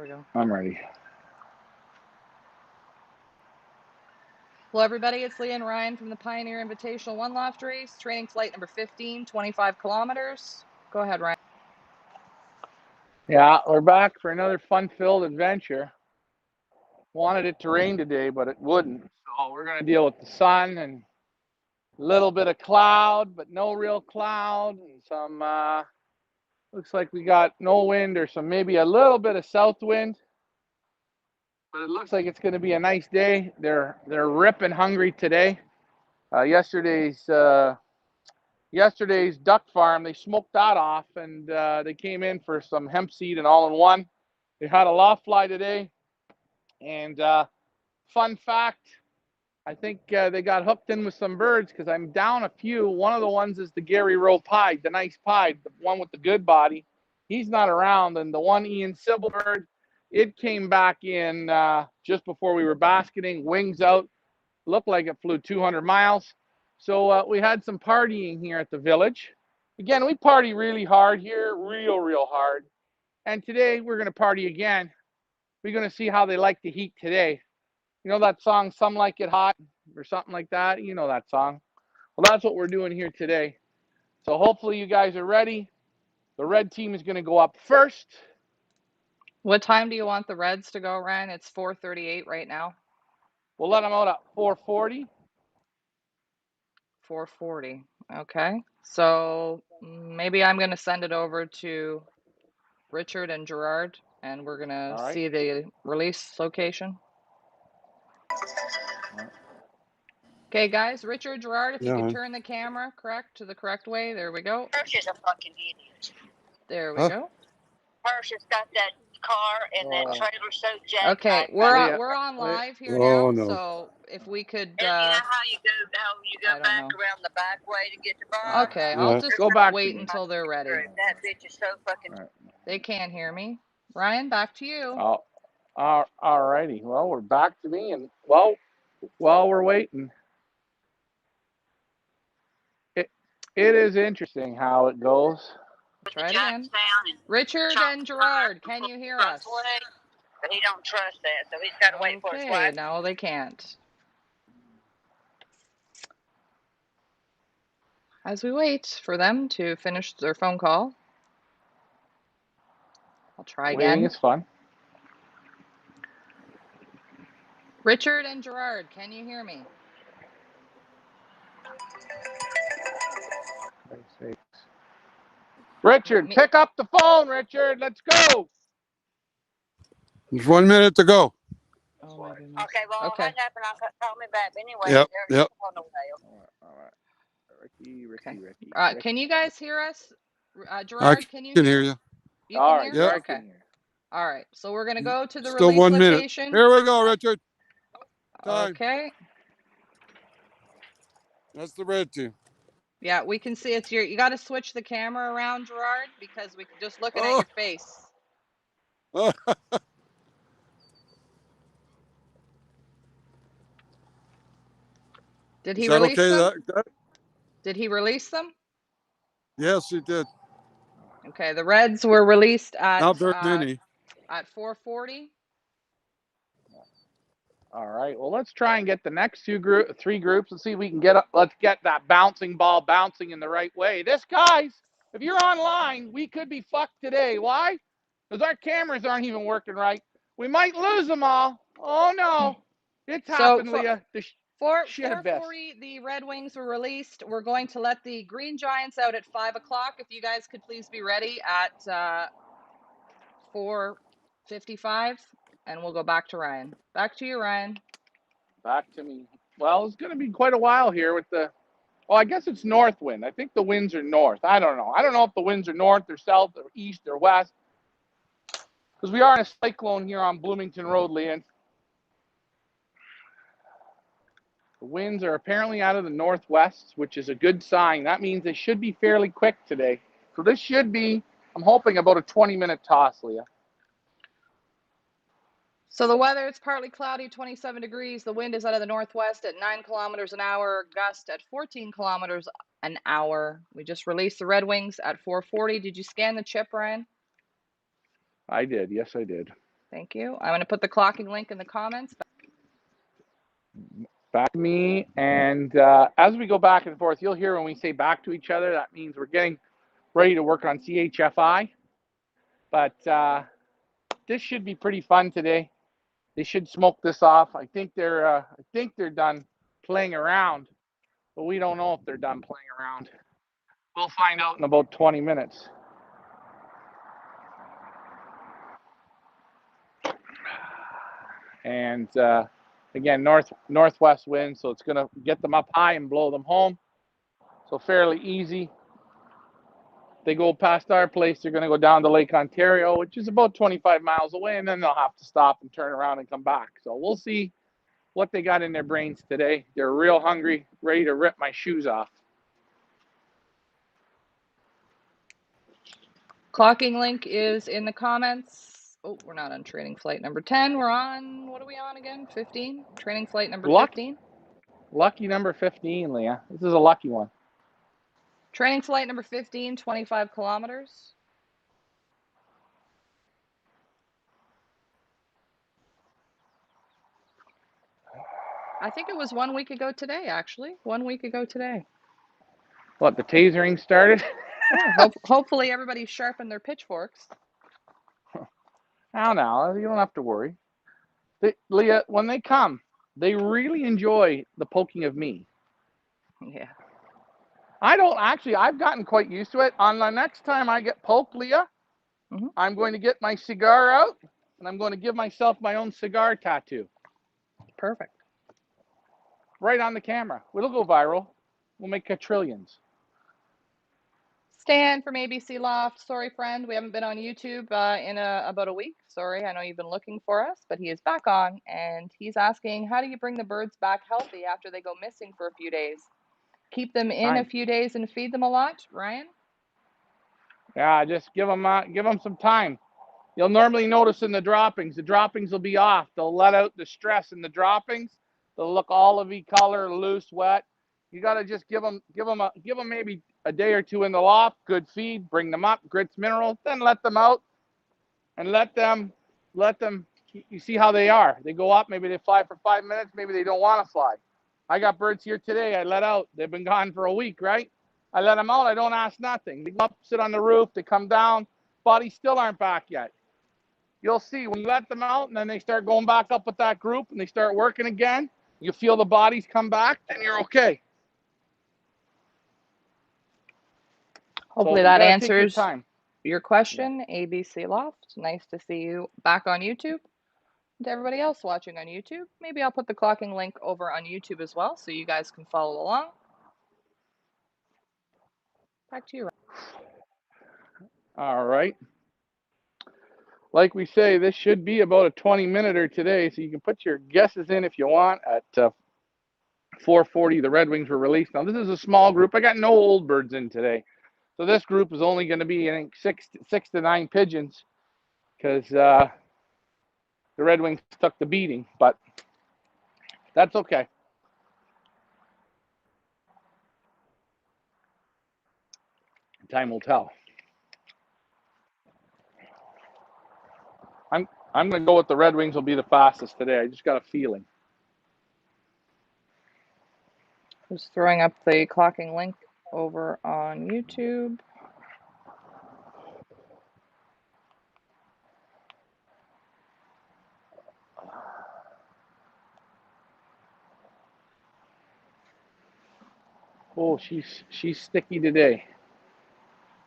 we go. I'm ready. Hello, everybody. It's Leah and Ryan from the Pioneer Invitational One Loft Race, training flight number 15, 25 kilometers. Go ahead, Ryan. Yeah, we're back for another fun-filled adventure. Wanted it to rain today, but it wouldn't. So we're going to deal with the sun and a little bit of cloud, but no real cloud. And some, looks like we got no wind or some maybe a little bit of south wind. But it looks like it's going to be a nice day. They're ripping hungry today. Yesterday's duck farm, they smoked that off, and they came in for some hemp seed and all-in-one. They had a loft fly today, and fun fact, I think they got hooked in with some birds because I'm down a few. One of the ones is the Gary Rowe pied, the nice pied, the one with the good body. He's not around, and the one Ian Sybil bird, it came back in just before we were basketing, wings out, looked like it flew 200 miles. So we had some partying here at the village. Again, we party really hard here, real hard. And today we're going to party again. We're going to see how they like the heat today. You know that song, Some Like It Hot, or something like that? You know that song. Well, that's what we're doing here today. So hopefully you guys are ready. The red team is going to go up first. What time do you want the Reds to go, Ryan? It's 4:38 right now. We'll let them out at 4:40. 4:40. Okay. So maybe I'm going to send it over to Richard and Gerard, and we're going to see the release location. Okay, guys, Richard, Gerard, if you could turn the camera to the correct way. There we go. Hirsch is a fucking idiot. There we go. Hirsch has got that car and that trailer so jacked. Okay, we're on live here now. No. So if we could. And you know how you go back around the back way to get the bar? Okay, I'll just go back wait until they're ready. That bitch is so fucking. They can't hear me. Ryan, back to you. All righty. Well, we're back to me, and while we're waiting, it is interesting how it goes. Try it again. Richard and Gerard, can you hear us? But he don't trust that, so he's got to wait for his wife. No, they can't. As we wait for them to finish their phone call, I'll try again. Waiting is fun. Richard and Gerard, can you hear me? Richard, pick up the phone, Richard. Let's go. There's 1 minute to go. Okay, well, hang up and I'll call me back. Anyway, yep. All right. Ricky. Can you guys hear us? Gerard, can you hear you? You can hear? Yep. Okay. All right. So we're going to go to the Still release 1 minute. location. Here we go, Richard. Time. Okay. That's the red team. Yeah, we can see it's you got to switch the camera around, Gerard, because we can just looking at your face. Did he release them? Did he release them? Yes, he did. Okay, the Reds were released at not very many. At 4:40. All right. Well, let's try and get the next three groups and see if we can let's get that bouncing ball bouncing in the right way. Guys, if you're online, we could be fucked today. Why? Because our cameras aren't even working right. We might lose them all. Oh no, it's happened, Leah. 4:40, the Red Wings were released. We're going to let the Green Giants out at 5 o'clock. If you guys could please be ready at 4:55, and we'll go back to Ryan. Back to you, Ryan. Back to me. Well, it's going to be quite a while here with the. Oh, I guess it's north wind. I think the winds are north. I don't know. I don't know if the winds are north or south or east or west. Because we are in a cyclone here on Bloomington Road, Leanne. The winds are apparently out of the northwest, which is a good sign. That means they should be fairly quick today. So this should be, I'm hoping, about a 20-minute toss, Leah. So the weather, it's partly cloudy, 27 degrees. The wind is out of the northwest at 9 kilometers an hour, gust at 14 kilometers an hour. We just released the Red Wings at 4:40. Did you scan the chip, Ryan? I did. Yes, I did. Thank you. I'm going to put the clocking link in the comments. Back to me, and as we go back and forth, you'll hear when we say back to each other, that means we're getting ready to work on CHFI. But this should be pretty fun today. They should smoke this off. I think they're done playing around, but we don't know if they're done playing around. We'll find out in about 20 minutes. And again, northwest wind, so it's going to get them up high and blow them home. So fairly easy. They go past our place, they're going to go down to Lake Ontario, which is about 25 miles away, and then they'll have to stop and turn around and come back. So we'll see what they got in their brains today. They're real hungry, ready to rip my shoes off. Clocking link is in the comments. Oh, we're not on training flight number 10. We're on, what are we on again? 15? Training flight number 15? Lucky number 15, Leah. This is a lucky one. Training flight number 15, 25 kilometers. I think it was 1 week ago today, actually. 1 week ago today. What, the tasering started? Yeah, hopefully everybody sharpened their pitchforks. Now, you don't have to worry. Leah, when they come, they really enjoy the poking of me. Yeah. I've gotten quite used to it. On the next time I get poked, Leah, I'm going to get my cigar out, and I'm going to give myself my own cigar tattoo. Perfect. Right on the camera. It'll go viral. We'll make quadrillions. Stan from ABC Loft. Sorry, friend, we haven't been on YouTube in about a week. Sorry, I know you've been looking for us, but he is back on, and he's asking, how do you bring the birds back healthy after they go missing for a few days? Keep them in a few days and feed them a lot, Ryan? Yeah, just give them some time. You'll normally notice in the droppings will be off. They'll let out the stress in the droppings. They'll look olivey color, loose, wet. You got to just give them maybe a day or two in the loft, good feed, bring them up, grits, minerals, then let them out and let them, you see how they are. They go up, maybe they fly for 5 minutes, maybe they don't want to fly. I got birds here today I let out. They've been gone for a week, right? I let them out, I don't ask nothing. They go up, sit on the roof, they come down, bodies still aren't back yet. You'll see when you let them out and then they start going back up with that group and they start working again, you feel the bodies come back, then you're okay. Hopefully that answers your question, ABC Loft. Nice to see you back on YouTube. To everybody else watching on YouTube, maybe I'll put the clocking link over on YouTube as well so you guys can follow along. Back to you, Ryan. All right. Like we say, this should be about a 20-minute today, so you can put your guesses in if you want. At 4:40, the Red Wings were released. Now, this is a small group. I got no old birds in today. So this group is only going to be, I think, six to nine pigeons because the Red Wings took the beating, but that's okay. Time will tell. I'm going to go with the Red Wings will be the fastest today. I just got a feeling. Just throwing up the clocking link over on YouTube. Oh, she's sticky today.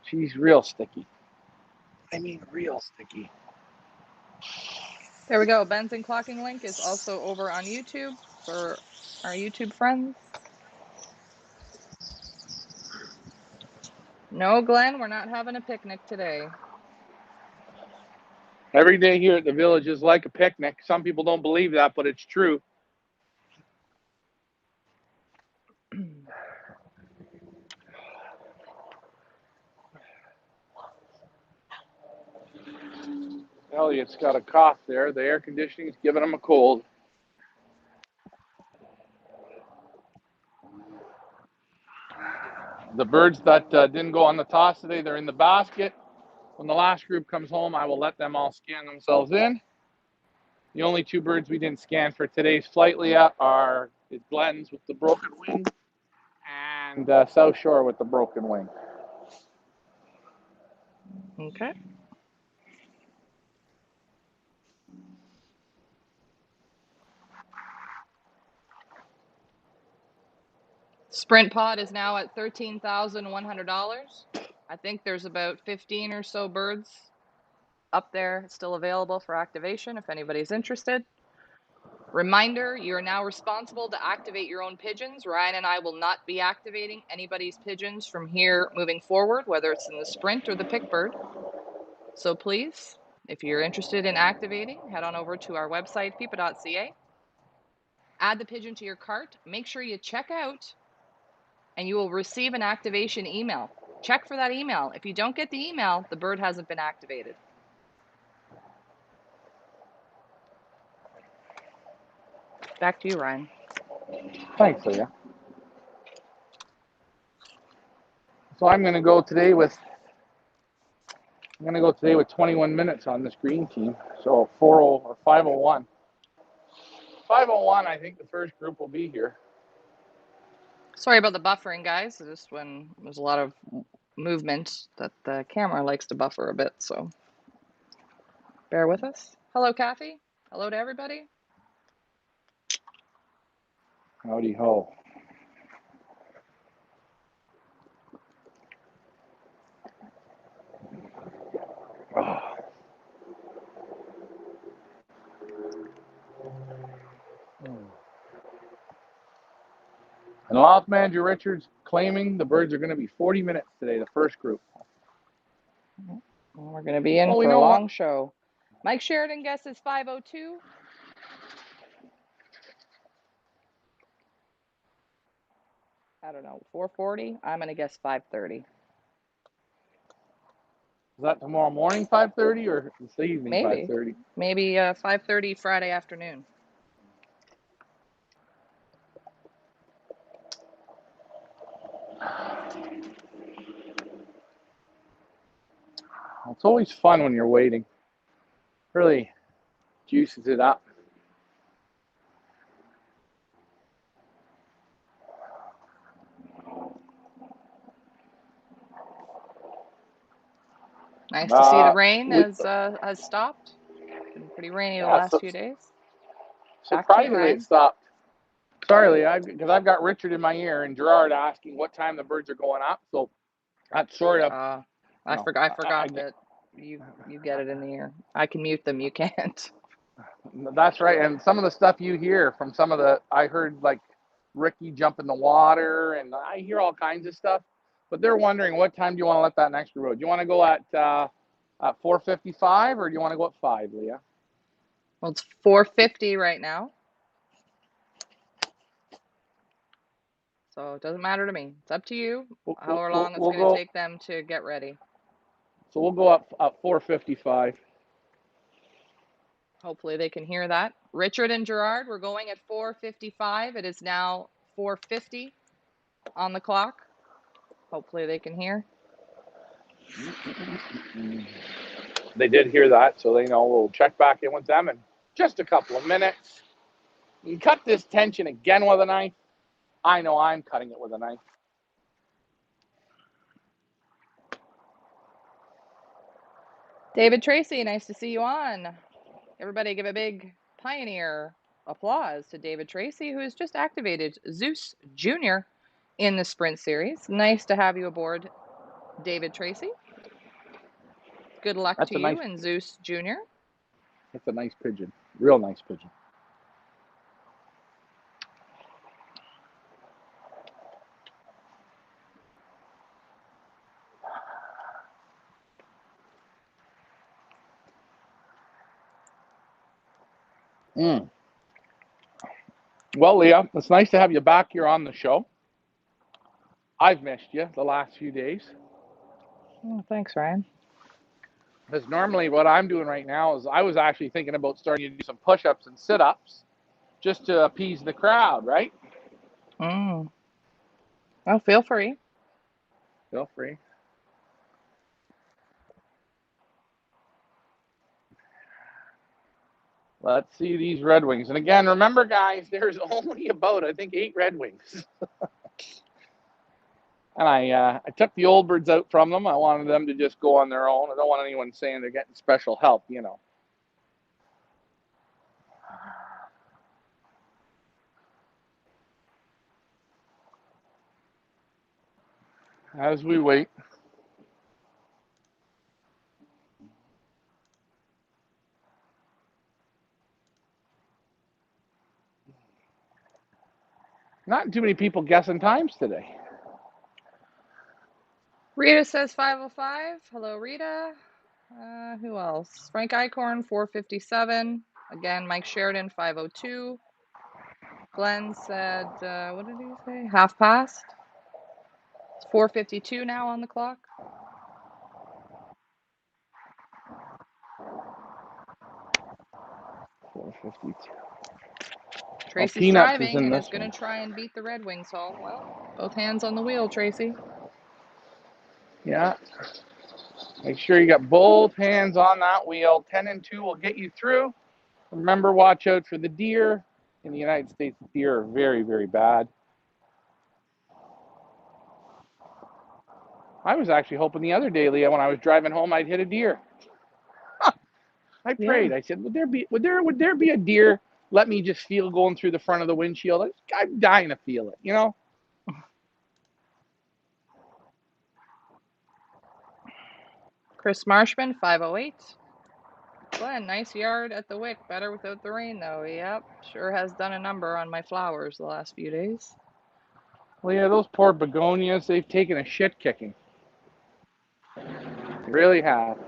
She's real sticky. I mean, real sticky. There we go. Ben's clocking link is also over on YouTube for our YouTube friends. No, Glenn, we're not having a picnic today. Every day here at the village is like a picnic. Some people don't believe that, but it's true. Elliot's got a cough there. The air conditioning is giving him a cold. The birds that didn't go on the toss today, they're in the basket. When the last group comes home, I will let them all scan themselves in. The only two birds we didn't scan for today's flight, Leah, are Glenn's with the broken wing and South Shore with the broken wing. Okay. Sprint pod is now at $13,100. I think there's about 15 or so birds up there still available for activation if anybody's interested. Reminder, you are now responsible to activate your own pigeons. Ryan and I will not be activating anybody's pigeons from here moving forward, whether it's in the Sprint or the Pickbird. So please, if you're interested in activating, head on over to our website, pipa.ca. Add the pigeon to your cart. Make sure you check out and you will receive an activation email. Check for that email. If you don't get the email, the bird hasn't been activated. Back to you, Ryan. Thanks, Leah. So I'm going to go today with 21 minutes on this green team. So 40 or 5:01. 5:01, I think the first group will be here. Sorry about the buffering, guys. Just when there's a lot of movement that the camera likes to buffer a bit, so bear with us. Hello, Kathy. Hello to everybody. Howdy ho. And Loft Manager Richards claiming the birds are going to be 40 minutes today, the first group. We're going to be in for a long show. Mike Sheridan guesses 5:02. I don't know, 4:40. I'm going to guess 5:30. Is that tomorrow morning 5:30 or this evening 5:30? Maybe 5:30 Friday afternoon. It's always fun when you're waiting. Really juices it up. Nice to see the rain has stopped. Been pretty rainy the last few days. Surprisingly, it stopped. Sorry, Leah, because I've got Richard in my ear and Gerard asking what time the birds are going up. So that's sort of. I forgot that you get it in the ear. I can mute them. You can't. That's right. And some of the stuff you hear from I heard like Ricky jump in the water, and I hear all kinds of stuff. But they're wondering what time do you want to let that next group go? Do you want to go at 4:55 or do you want to go at 5, Leah? Well, it's 4:50 right now. So it doesn't matter to me. It's up to you. However long it's going to take them to get ready. So we'll go up at 4:55. Hopefully they can hear that. Richard and Gerard, we're going at 4:55. It is now 4:50 on the clock. Hopefully they can hear. They did hear that, so they know. We'll check back in with them in just a couple of minutes. You can cut this tension again with a knife. I know I'm cutting it with a knife. David Tracy, nice to see you on. Everybody give a big pioneer applause to David Tracy, who has just activated Zeus Jr. in the Sprint Series. Nice to have you aboard, David Tracy. Good luck to you and Zeus Jr. That's a nice pigeon. Real nice pigeon. Well, Leah, it's nice to have you back here on the show. I've missed you the last few days. Oh, thanks, Ryan. Because normally what I'm doing right now is I was actually thinking about starting to do some push-ups and sit-ups just to appease the crowd, right? Oh, feel free. Feel free. Let's see these Red Wings. And again, remember, guys, there's only about, I think, 8 Red Wings. And I took the old birds out from them. I wanted them to just go on their own. I don't want anyone saying they're getting special help, you know. As we wait. Not too many people guessing times today. Rita says 5:05. Hello, Rita. Who else? Frank Icorn, 4:57. Again, Mike Sheridan, 5:02. Glenn said, what did he say? Half past. It's 4:52 now on the clock. Tracy's driving and is going to try and beat the Red Wings home. Well, both hands on the wheel, Tracy. Yeah. Make sure you got both hands on that wheel. 10 and 2 will get you through. Remember, watch out for the deer. In the United States, deer are very, very bad. I was actually hoping the other day, Leah, when I was driving home, I'd hit a deer. I prayed. Yeah. I said, would there be a deer? Let me just feel going through the front of the windshield. I'm dying to feel it, you know? Chris Marshman, 5:08. Glenn, nice yard at the Wick. Better without the rain, though. Yep, sure has done a number on my flowers the last few days. Well, yeah, those poor begonias, they've taken a shit kicking. They really have.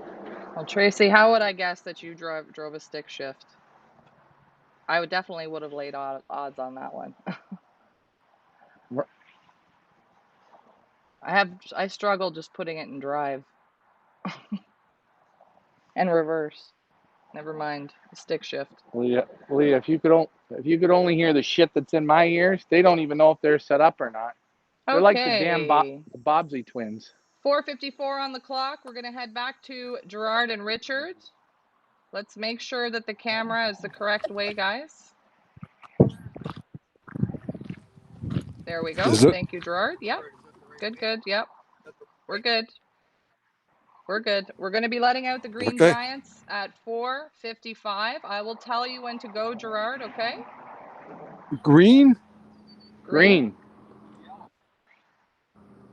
Well, Tracy, how would I guess that you drove a stick shift? I definitely would have laid odds on that one. I struggle just putting it in drive. And reverse. Never mind the stick shift. Leah, if you could only hear the shit that's in my ears, they don't even know if they're set up or not. They're okay. like the damn Bobsey twins. 4:54 on the clock. We're going to head back to Gerard and Richard. Let's make sure that the camera is the correct way, guys. There we go. Thank you, Gerard. Yep. Good. Yep. We're good. We're going to be letting out the Green Giants at 4:55. I will tell you when to go, Gerard, okay? Green? Green.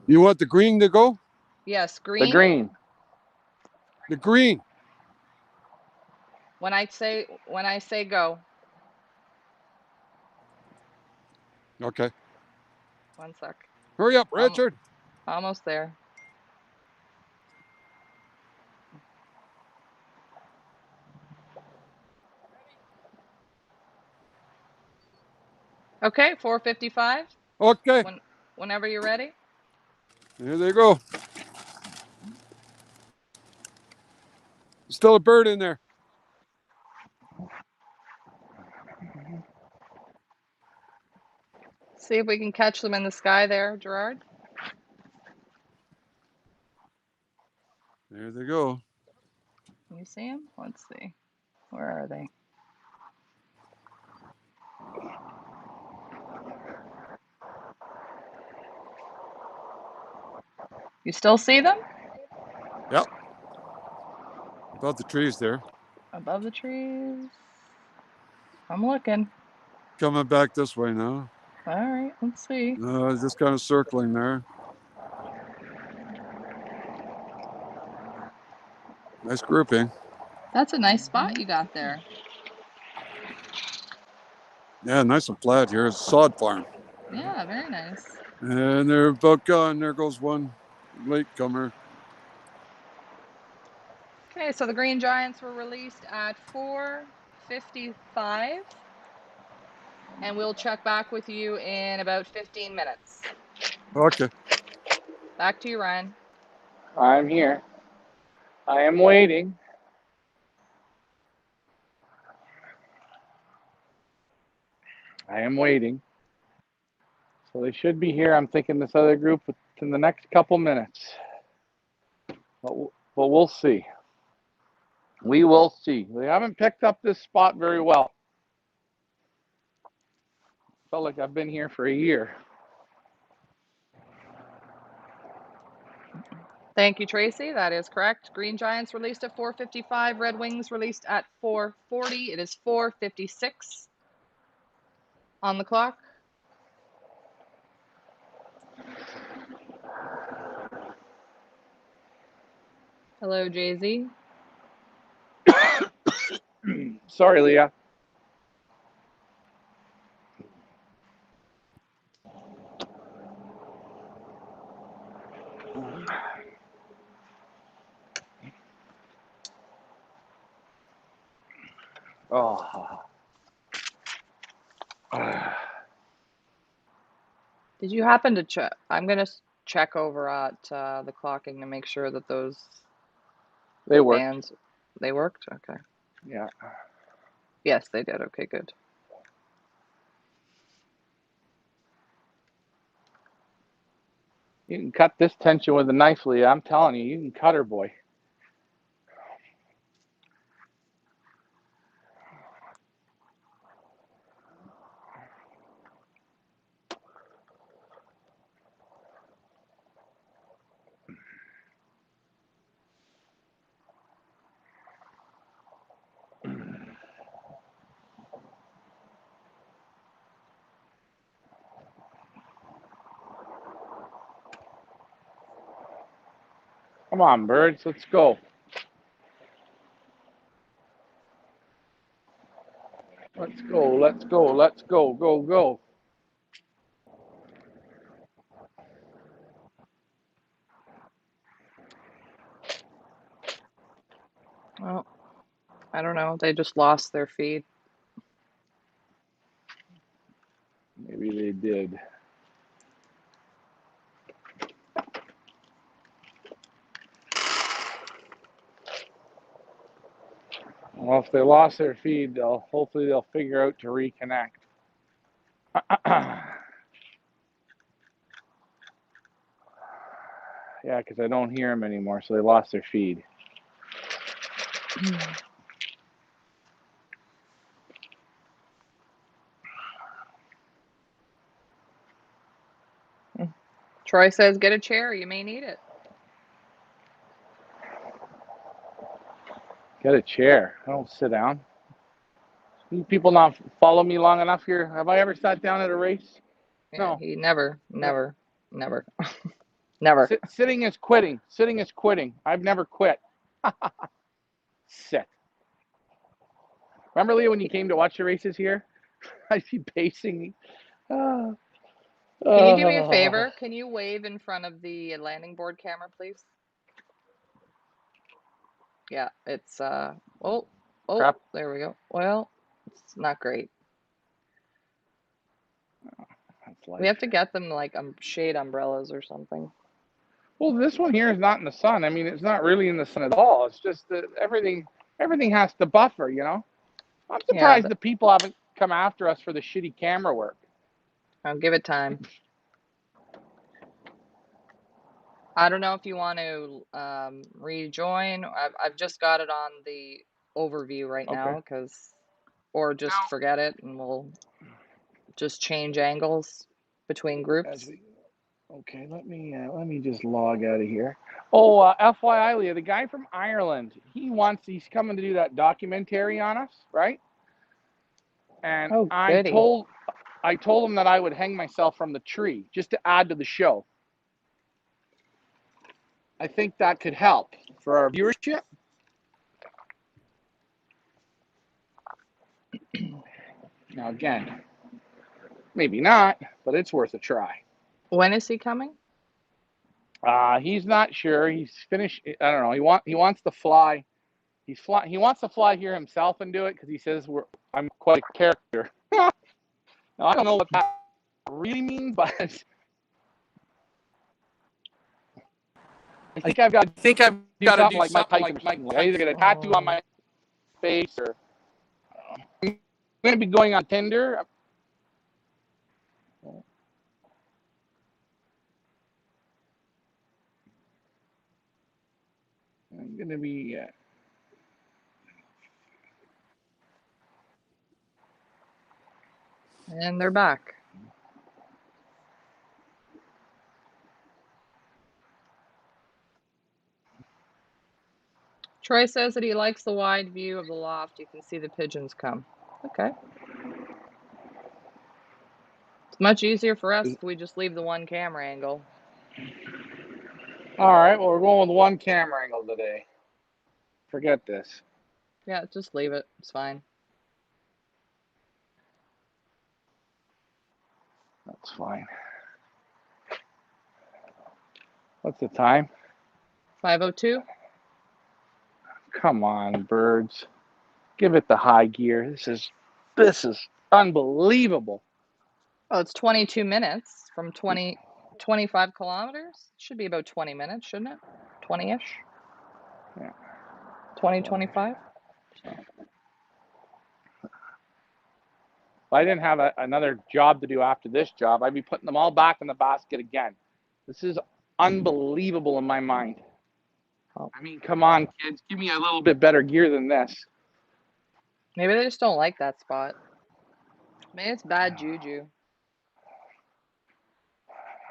You want the green to go? Yes, green. The green. The green. When I say go. Okay. 1 sec. Hurry up, Richard. Almost there. Okay, 4:55. Okay. Whenever you're ready. Here they go. Still a bird in there. See if we can catch them in the sky there, Gerard. There they go. Can you see them? Let's see. Where are they? You still see them? Yep. Above the trees there. Above the trees. I'm looking. Coming back this way now. All right, let's see. Just kind of circling there. Nice grouping. That's a nice spot you got there. Yeah, nice and flat here. It's a sod farm. Yeah, very nice. And they're about gone. There goes one latecomer. Okay, so the Green Giants were released at 4:55. And we'll check back with you in about 15 minutes. Okay. Back to you, Ryan. I'm here. I am waiting. So they should be here. I'm thinking this other group in the next couple minutes. But we'll see. We will see. They haven't picked up this spot very well. Felt like I've been here for a year. Thank you, Tracy. That is correct. Green Giants released at 4:55. Red Wings released at 4:40. It is 4:56 on the clock. Hello, Jay-Z. Sorry, Leah. Oh. Did you happen to check? I'm going to check over at the clocking to make sure that those They worked. bands, they worked? Okay. Yeah. Yes, they did. Okay, good. You can cut this tension with a knife, Leah. I'm telling you, you can cut her, boy. Come on, birds. Let's go. Let's go. Let's go. Let's go. Go, go. Well, I don't know. They just lost their feed. Maybe they did. Well, if they lost their feed, hopefully they'll figure out to reconnect. Yeah, because I don't hear them anymore, so they lost their feed. Troy says, get a chair. You may need it. Get a chair. I don't sit down. You people not follow me long enough here. Have I ever sat down at a race? Yeah, No. he never. Sitting is quitting. Sitting is quitting. I've never quit. Sit. Remember, Leah, when you came to watch the races here? I'd be pacing. Can you do me a favor? Can you wave in front of the landing board camera, please? Yeah, it's oh, Crap. there we go. Well, it's not great. We have to get them like shade umbrellas or something. Well, this one here is not in the sun. I mean, it's not really in the sun at all. It's just that everything has to buffer, you know? I'm surprised the people haven't come after us for the shitty camera work. I'll give it time. I don't know if you want to rejoin. I've just got it on the overview right now, or just forget it and we'll just change angles between groups. Okay, let me just log out of here. Oh, FYI, Leah, the guy from Ireland, he's coming to do that documentary on us, right? And I told him that I would hang myself from the tree just to add to the show. I think that could help for our viewership. Now, again, maybe not, but it's worth a try. When is he coming? He's not sure. He's finished. I don't know. He wants to fly. He wants to fly here himself and do it because he says I'm quite a character. Now, I don't know what that really means, but I think I've got to do something like Mike Tyson or something. I either get a tattoo on my face or I'm going to be going on Tinder. I'm going to be And they're back. Troy says that he likes the wide view of the loft. You can see the pigeons come. Okay. It's much easier for us if we just leave the one camera angle. All right, well, we're going with one camera angle today. Forget this. Yeah, just leave it. It's fine. That's fine. What's the time? 5:02. Come on, birds. Give it the high gear. This is unbelievable. Oh, it's 22 minutes from 25 kilometers. It should be about 20 minutes, shouldn't it? 20-ish. Yeah. 25. If I didn't have another job to do after this job, I'd be putting them all back in the basket again. This is unbelievable in my mind. Oh. I mean, come on, kids. Give me a little bit better gear than this. Maybe they just don't like that spot. Maybe it's bad juju.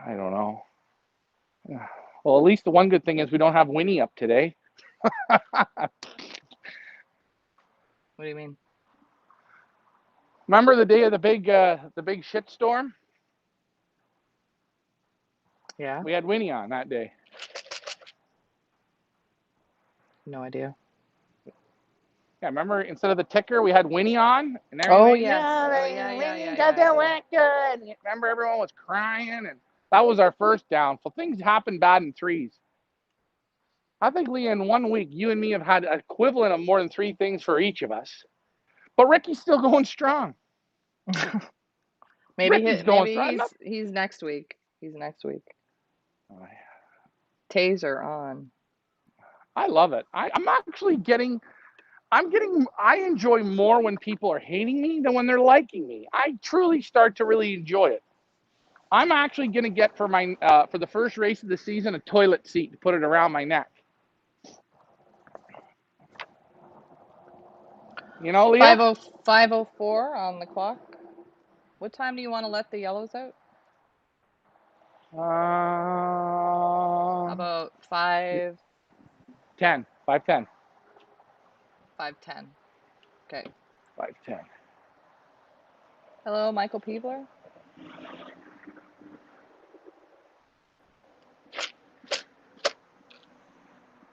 I don't know. Well, at least the one good thing is we don't have Winnie up today. What do you mean? Remember the day of the big shit storm? Yeah. We had Winnie on that day. No idea. Yeah, remember instead of the ticker, we had Winnie on, and Oh everybody, yes. Winnie doesn't look good. Remember, everyone was crying, and that was our first downfall. Things happen bad in threes. I think, Leah, in 1 week, you and me have had equivalent of more than 3 things for each of us. But Ricky's still going strong. Maybe he's next week. He's next week. Oh, yeah. Taser on. I love it. I'm actually I enjoy more when people are hating me than when they're liking me. I truly start to really enjoy it. I'm actually going to get for the first race of the season a toilet seat to put it around my neck. You know, Leah? 5:04 on the clock. What time do you want to let the yellows out? How about 5:10? 5:10. 5:10. Okay. 5:10. Hello, Michael Peebler.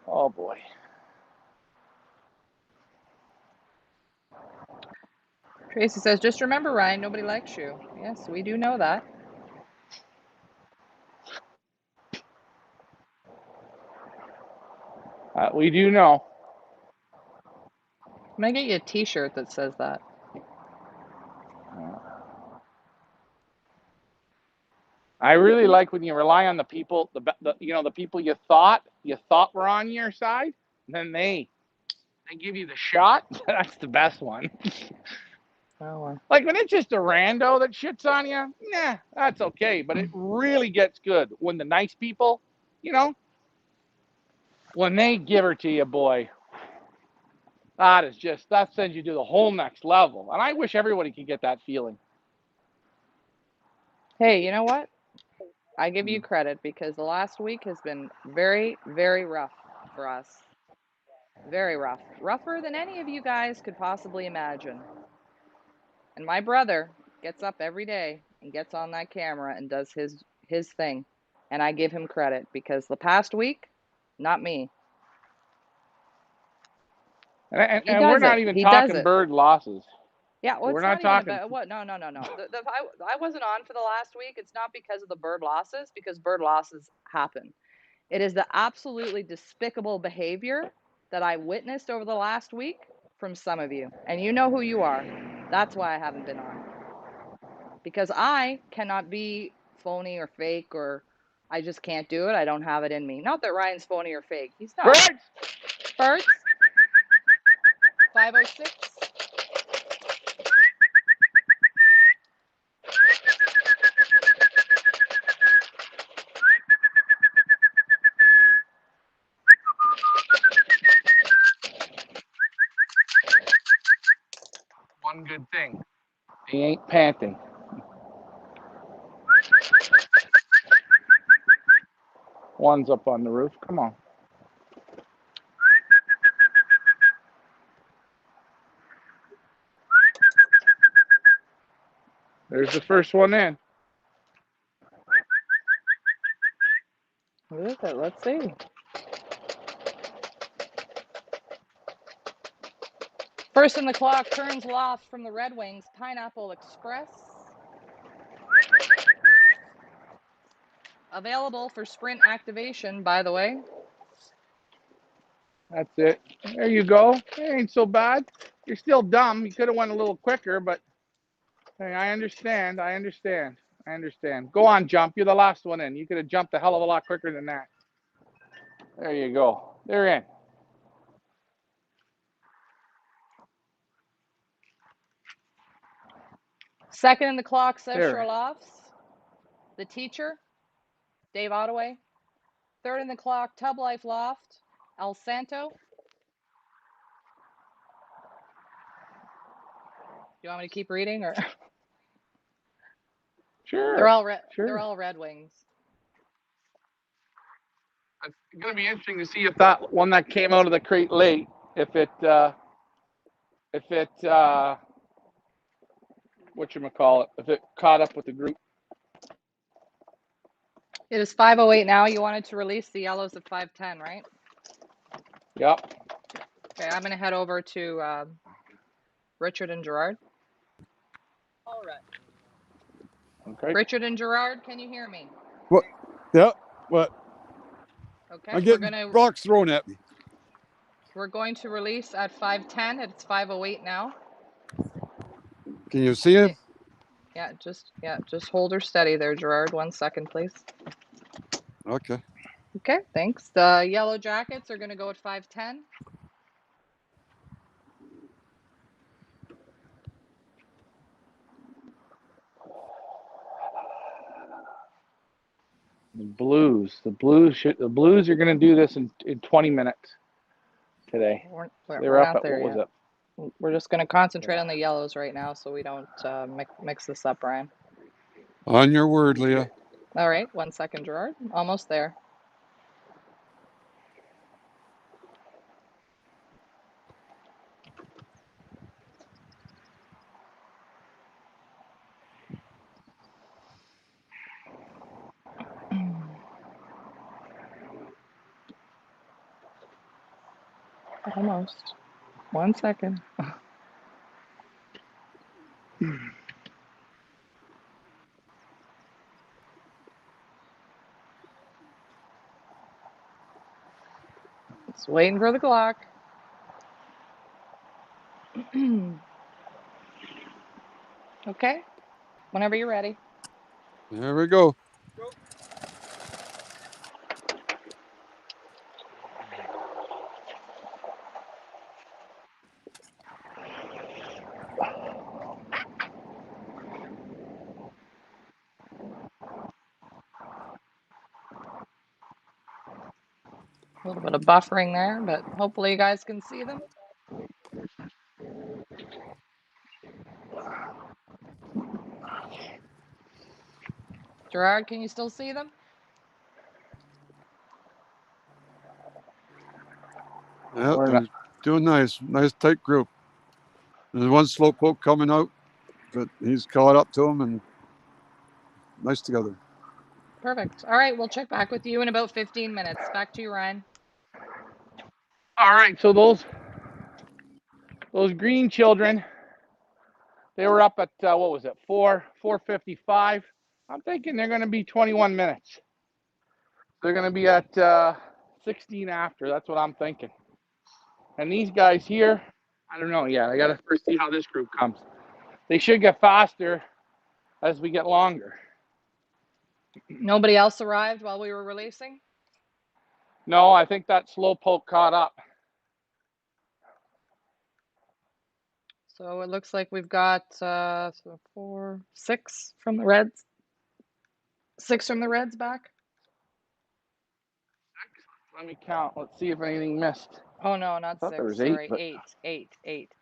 Oh boy. Tracy says, just remember, Ryan, nobody likes you. Yes, we do know that. We do know. I'm going to get you a t-shirt that says that. I really like when you rely on the people, the people you thought were on your side, and then they give you the shot. That's the best one. Oh, well. Like when it's just a rando that shits on you, nah, that's okay. But it really gets good when the nice people, when they give her to you, boy, that sends you to the whole next level. And I wish everybody could get that feeling. Hey, you know what? I give you credit because the last week has been very, very rough for us. Very rough. Rougher than any of you guys could possibly imagine. And my brother gets up every day and gets on that camera and does his thing. And I give him credit because the past week, not me. And we're not even talking bird losses. Yeah, well, we're it's not not talking. even about what. No. I wasn't on for the last week. It's not because of the bird losses, because bird losses happen. It is the absolutely despicable behavior that I witnessed over the last week from some of you. And you know who you are. That's why I haven't been on. Because I cannot be phony or fake, or I just can't do it. I don't have it in me. Not that Ryan's phony or fake. He's not. Birds. 5:06. One good thing. He ain't panting. One's up on the roof. Come on. There's the first one in. Who is it? Let's see. First in the clock turns loft from the Red Wings, Pineapple Express. Available for sprint activation, by the way. That's it. There you go. It ain't so bad. You're still dumb. You could have went a little quicker, but hey, I understand. I understand. I understand. Go on, jump. You're the last one in. You could have jumped a hell of a lot quicker than that. There you go. They're in. Second in the clock, South There. Shore Lofts. The Teacher, Dave Ottaway. Third in the clock, Tub Life Loft, El Santo. Do you want me to keep reading, or? Sure. They're all red. Sure. They're all Red Wings. It's going to be interesting to see if that one that came out of the crate late, if it whatchamacallit, if it caught up with the group. It is 5:08 now. You wanted to release the yellows at 5:10, right? Yep. Okay, I'm gonna head over to Richard and Gerard. All right. Okay. Richard and Gerard, can you hear me? What? Yeah. What? Okay, I'm getting rocks thrown at me. we're going to release at 5:10. It's 5:08 now. Can you see him? Yeah, just hold her steady there, Gerard. 1 second, please. Okay. Okay, thanks. The Yellow Jackets are gonna go at 5:10. The Blues are going to do this in 20 minutes today. We're up not at, there what was yet. it? We're just gonna concentrate on the yellows right now, so we don't mix this up, Ryan. On your word, Leah. All right, 1 second, Gerard. Almost there. Almost. 1 second. Just waiting for the clock. Okay, whenever you're ready. There we go. A little bit of buffering there, but hopefully you guys can see them. Gerard, can you still see them? Yeah, they're doing nice. Nice tight group. There's one slowpoke coming out, but he's caught up to him and nice together. Perfect. All right, we'll check back with you in about 15 minutes. Back to you, Ryan. All right, so those green children, they were up at what was it, 4:55. I'm thinking they're going to be 21 minutes. They're going to be at 16 after. That's what I'm thinking. And these guys here, I don't know yet. I got to first see how this group comes. They should get faster as we get longer. Nobody else arrived while we were releasing? No, I think that slowpoke caught up. So it looks like we've got 6 from the Reds. 6 from the Reds back. Let me count. Let's see if anything missed. Oh no, not 6. There was Sorry, 8. 8.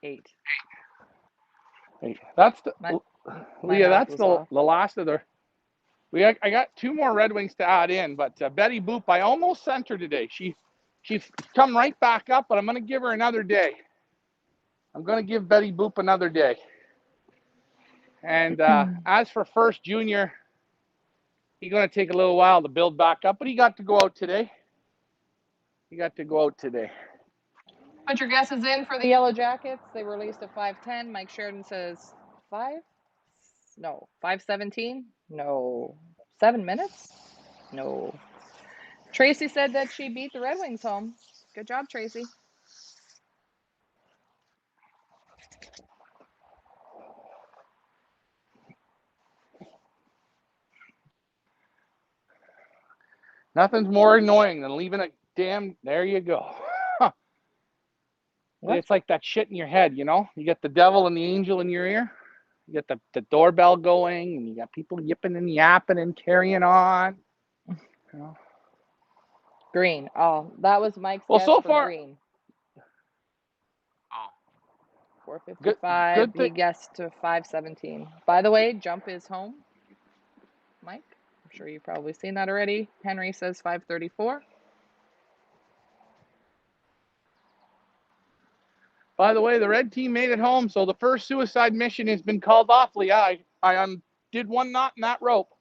That's the My Leah. math That's was the off. last of the. I got 2 more Red Wings to add in, but Betty Boop, I almost sent her today. She's come right back up, but I'm going to give her another day. I'm going to give Betty Boop another day. And as for First Junior, he's going to take a little while to build back up, but he got to go out today. Put your guesses in for the Yellow Jackets. They were released at 5:10. Mike Sheridan says 5:17. No, 7 minutes. No. Tracy said that she beat the Red Wings home. Good job, Tracy. Nothing's more annoying than leaving a damn. There you go. What? It's like that shit in your head, you know? You get the devil and the angel in your ear. You get the doorbell going, and you got people yipping and yapping and carrying on. You know? Green. Oh, that was Mike's Well, guess so for far. green. Oh. 4:55. He guessed to 5:17. By the way, jump is home. Mike, I'm sure you've probably seen that already. Henry says 5:34. By the way, the red team made it home, so the first suicide mission has been called off. I did 1 knot in that rope.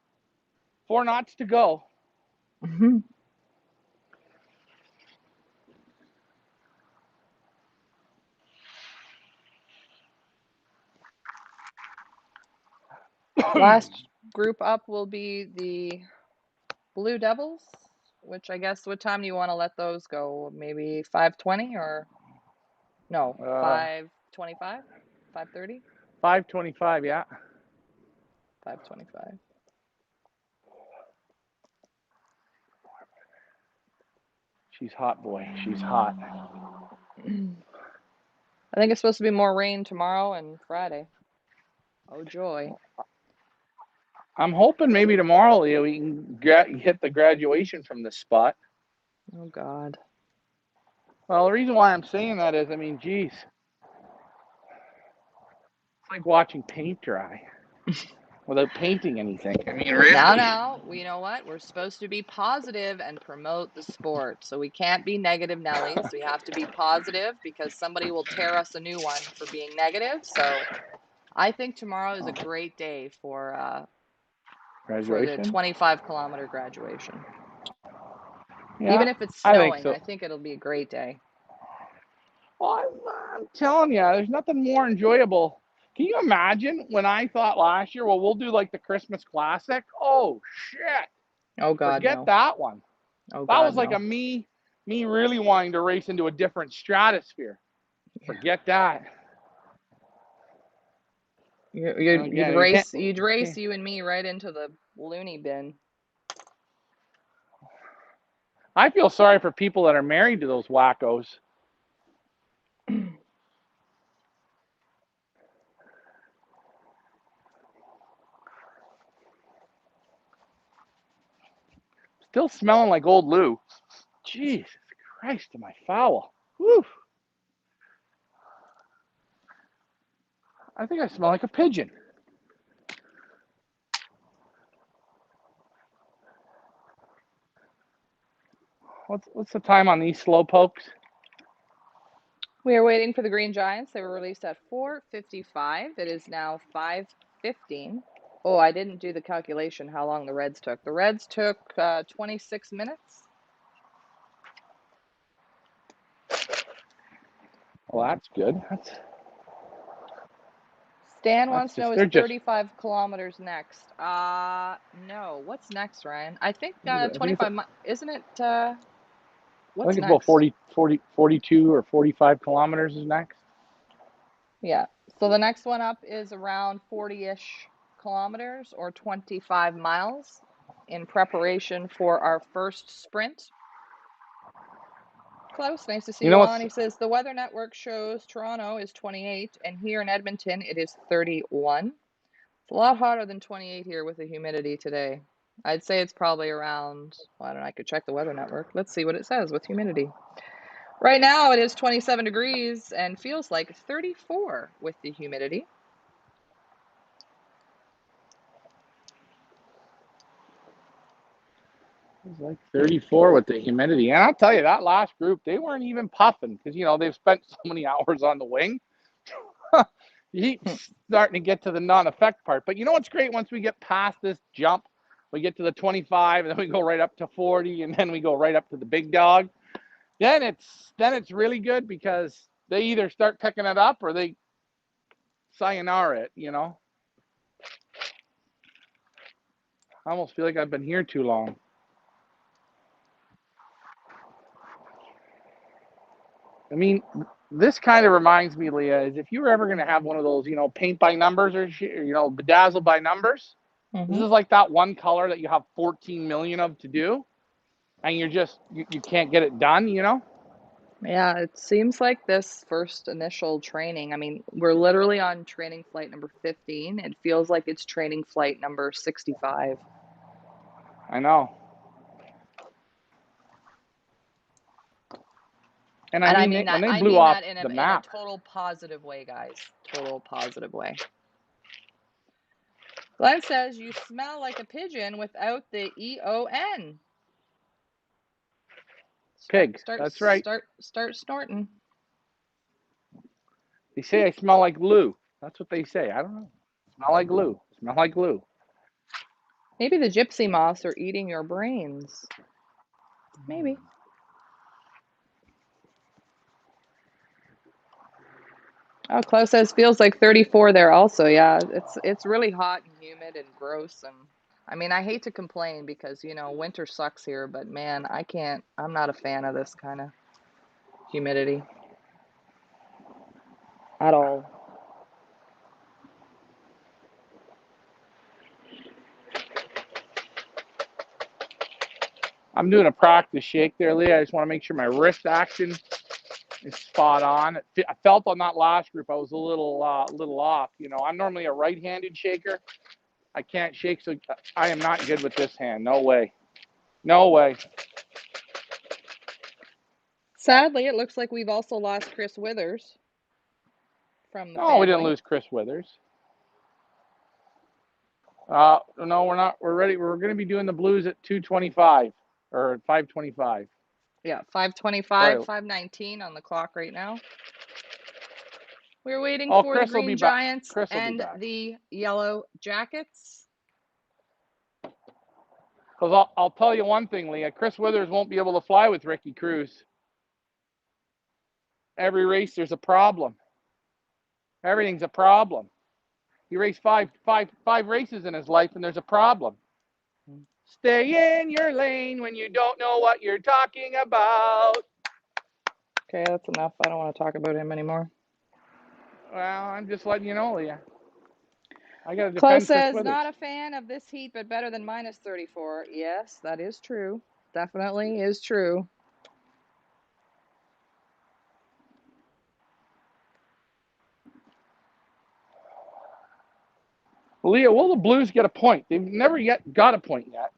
4 knots to go. Last group up will be the Blue Devils, which I guess, what time do you want to let those go? Maybe 5:20 or no, 5:25, 5:30, 5:25, yeah. 5:25. She's hot, boy. She's hot. I think it's supposed to be more rain tomorrow and Friday. Oh joy. I'm hoping maybe tomorrow we can hit the graduation from this spot. Oh God. Well, the reason why I'm saying that is, I mean, geez, it's like watching paint dry without painting anything. I mean, really. Now, you know what? We're supposed to be positive and promote the sport. So we can't be negative Nellies. We have to be positive because somebody will tear us a new one for being negative. So I think tomorrow is a great day for the 25-kilometer graduation. Yeah, even if it's snowing, so. I think it'll be a great day. Well, I'm telling you, there's nothing more enjoyable. Can you imagine when I thought last year, well, we'll do like the Christmas Classic? Oh, shit. Oh, God, Forget no. that one. Oh, that God, was like no. me really wanting to race into a different stratosphere. Forget that. You'd race you and me right into the loony bin. I feel sorry for people that are married to those wackos. Still smelling like old Lou. Jesus Christ, am I foul? Woo. I think I smell like a pigeon. What's the time on these slow pokes? We are waiting for the Green Giants. They were released at 4:55. It is now 5:15. Oh, I didn't do the calculation how long the Reds took. The Reds took 26 minutes. Well, that's good. Stan wants to know, is 35 kilometers next? No. What's next, Ryan? I think 25, isn't it? What's I think it's next? about 42 or 45 kilometers is next. Yeah. So the next one up is around 40-ish kilometers or 25 miles in preparation for our first sprint. Klaus, nice to see you on. He says the Weather Network shows Toronto is 28, and here in Edmonton it is 31. It's a lot hotter than 28 here with the humidity today. I'd say it's probably around, well, I don't know, I could check the Weather Network. Let's see what it says with humidity. Right now it is 27 degrees and feels like 34 with the humidity. It's like 34 with the humidity. And I'll tell you, that last group, they weren't even puffing because, you know, they've spent so many hours on the wing. The heat's starting to get to the non-effect part. But you know what's great? Once we get past this jump, we get to the 25, and then we go right up to 40, and then we go right up to the big dog. Then it's really good because they either start picking it up or they sayonara it, you know. I almost feel like I've been here too long. I mean, this kind of reminds me, Leah, is if you were ever going to have one of those, you know, paint by numbers or, you know, bedazzle by numbers, this is like that one color that you have 14 million of to do, and you're just, you can't get it done, you know? Yeah, it seems like this first initial training, I mean, we're literally on training flight number 15. It feels like it's training flight number 65. I know. And I mean, when they blew off the map. In a total positive way, guys. Total positive way. Glenn says you smell like a pigeon without the EON. Pig. That's right. Start snorting. They say I smell like glue. That's what they say. I don't know. Smell like glue. Smell like glue. Maybe the gypsy moths are eating your brains. Maybe. Oh, Klaus says feels like 34 there also. Yeah, it's really hot and humid and gross, and I mean, I hate to complain because, you know, winter sucks here, but man, I'm not a fan of this kind of humidity at all. I'm doing a practice shake there, Leah. I just want to make sure my wrist action is spot on. I felt on that last group I was a little off. You know, I'm normally a right-handed shaker. I can't shake, so I am not good with this hand. No way. No way. Sadly, it looks like we've also lost Chris Withers from the No, family. we didn't lose Chris Withers. No, we're not. We're ready. We're going to be doing the blues at 2:25 or 5:25. Yeah, 5:25, 5:19 on the clock right now. We're waiting for Chris the Green Giants and the Yellow Jackets. Because I'll tell you one thing, Leah. Chris Withers won't be able to fly with Ricky Cruz. Every race, there's a problem. Everything's a problem. He raced five races in his life, and there's a problem. Stay in your lane when you don't know what you're talking about. Okay, that's enough. I don't want to talk about him anymore. Well, I'm just letting you know, Leah. I got to defend Klaus Chris says, Withers. not a fan of this heat, but better than minus 34. Yes, that is true. Definitely is true. Leah, will the Blues get a point? They've never yet got a point yet.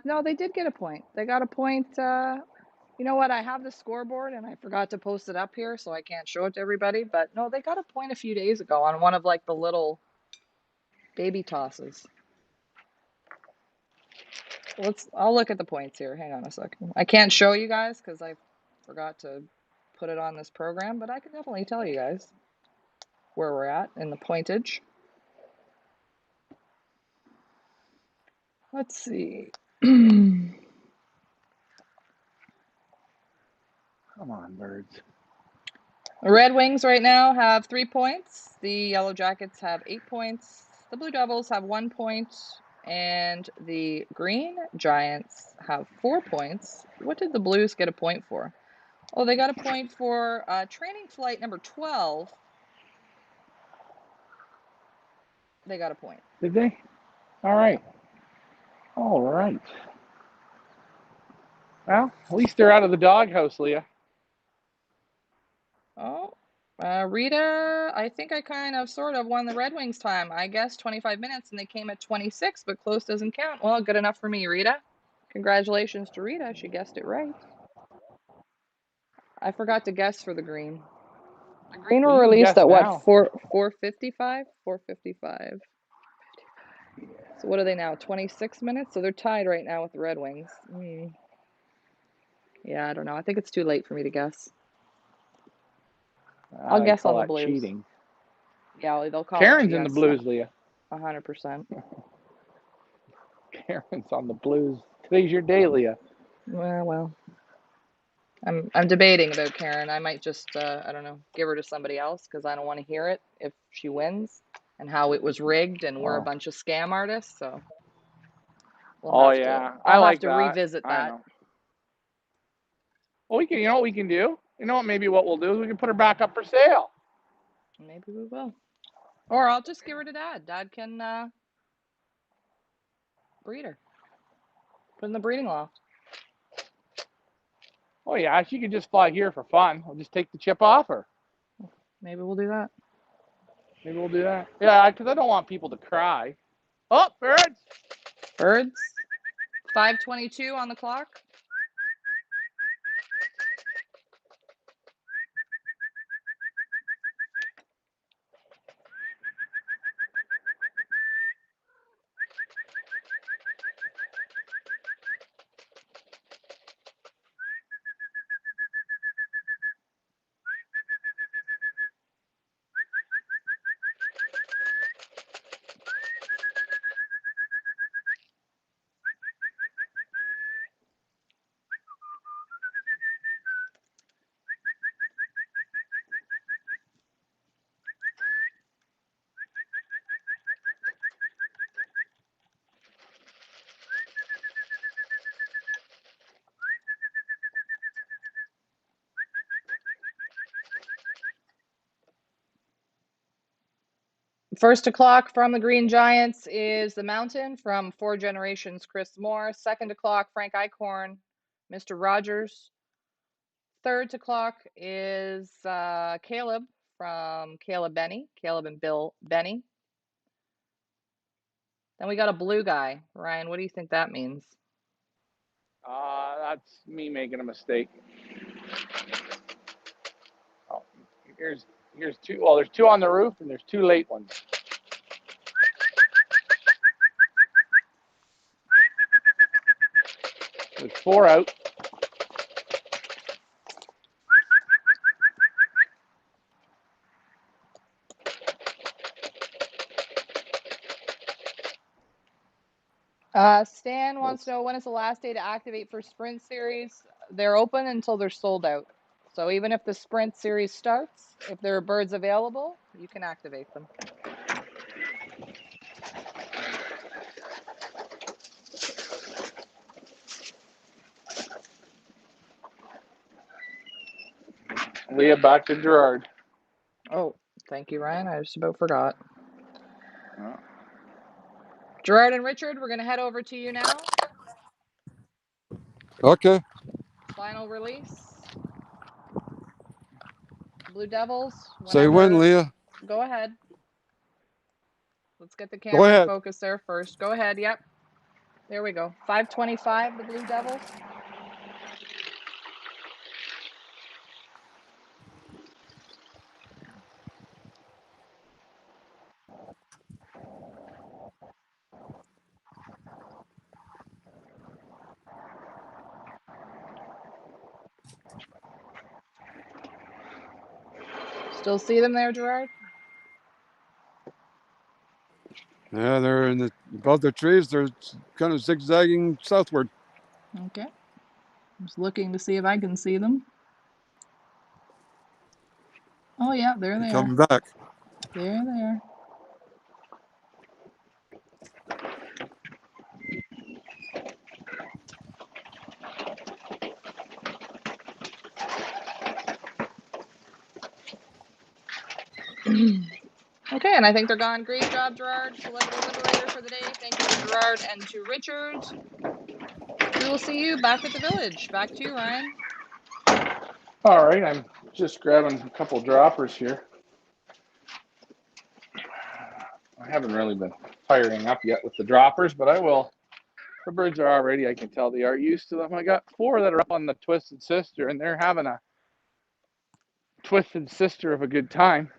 No, they did get a point. They got a point. You know what? I have the scoreboard and I forgot to post it up here, so I can't show it to everybody. But no, they got a point a few days ago on one of like the little baby tosses. I'll look at the points here. Hang on a second. I can't show you guys because I forgot to put it on this program, but I can definitely tell you guys where we're at in the pointage. Let's see. Come on, birds. The Red Wings right now have 3 points. The Yellow Jackets have 8 points. The Blue Devils have 1 point. And the Green Giants have 4 points. What did the Blues get a point for? Oh, they got a point for training flight number 12. They got a point. Did they? All right. All right. Well, at least they're out of the doghouse, Leah. Oh, Rita, I think I kind of sort of won the Red Wings time. I guess 25 minutes, and they came at 26, but close doesn't count. Well, good enough for me, Rita. Congratulations to Rita. She guessed it right. I forgot to guess for the Green. The Green were released at what, 4:55? 4:55. So what are they now? 26 minutes? So they're tied right now with the Red Wings. Yeah, I don't know. I think it's too late for me to guess. I'll guess on the Blues. Cheating. Yeah, they'll call Karen's it in the Blues, Leah. 100%. Karen's on the Blues. Today's your day, Leah. Well. I'm debating about Karen. I might just I don't know, give her to somebody else because I don't want to hear it if she wins and how it was rigged and we're a bunch of scam artists. So I'll have to revisit that. I know. Well, you know what we can do? You know what? Maybe what we'll do is we can put her back up for sale. Maybe we will. Or I'll just give her to Dad. Dad can breed her. Put in the breeding loft. Oh yeah, she could just fly here for fun. We'll just take the chip off her. Maybe we'll do that. Maybe we'll do that. Yeah, because I don't want people to cry. Oh, birds! Birds. 5:22 on the clock. First o'clock from the Green Giants is The Mountain from Four Generations, Chris Moore. Second o'clock, Frank Eichhorn, Mr. Rogers. Third o'clock is Caleb from Caleb and Bill Benny. Then we got a blue guy. Ryan, what do you think that means? That's me making a mistake. Oh, here's two. Well, there's two on the roof and there's two late ones. There's 4 out. Stan wants to know when is the last day to activate for Sprint Series. They're open until they're sold out. So even if the Sprint Series starts, if there are birds available, you can activate them. Leah, back to Gerard. Oh, thank you, Ryan. I just about forgot. Oh. Gerard and Richard, we're going to head over to you now. Okay. Final release. Blue Devils. Say when, Leah. Go ahead. Let's get the camera in focus there first. Go ahead. Yep. There we go. 5:25, the Blue Devils. Still see them there, Gerard? Yeah, they're above the trees. They're kind of zigzagging southward. Okay. Just looking to see if I can see them. Oh yeah, there they are. Coming back. There they are. Okay, and I think they're gone. Great job, Gerard. Celebrity Liberator for the day. Thank you to Gerard and to Richard. We will see you back at the village. Back to you, Ryan. All right, I'm just grabbing a couple droppers here. I haven't really been firing up yet with the droppers, but I will. The birds are already, I can tell they are used to them. I got 4 that are up on the Twisted Sister, and they're having a Twisted Sister of a good time.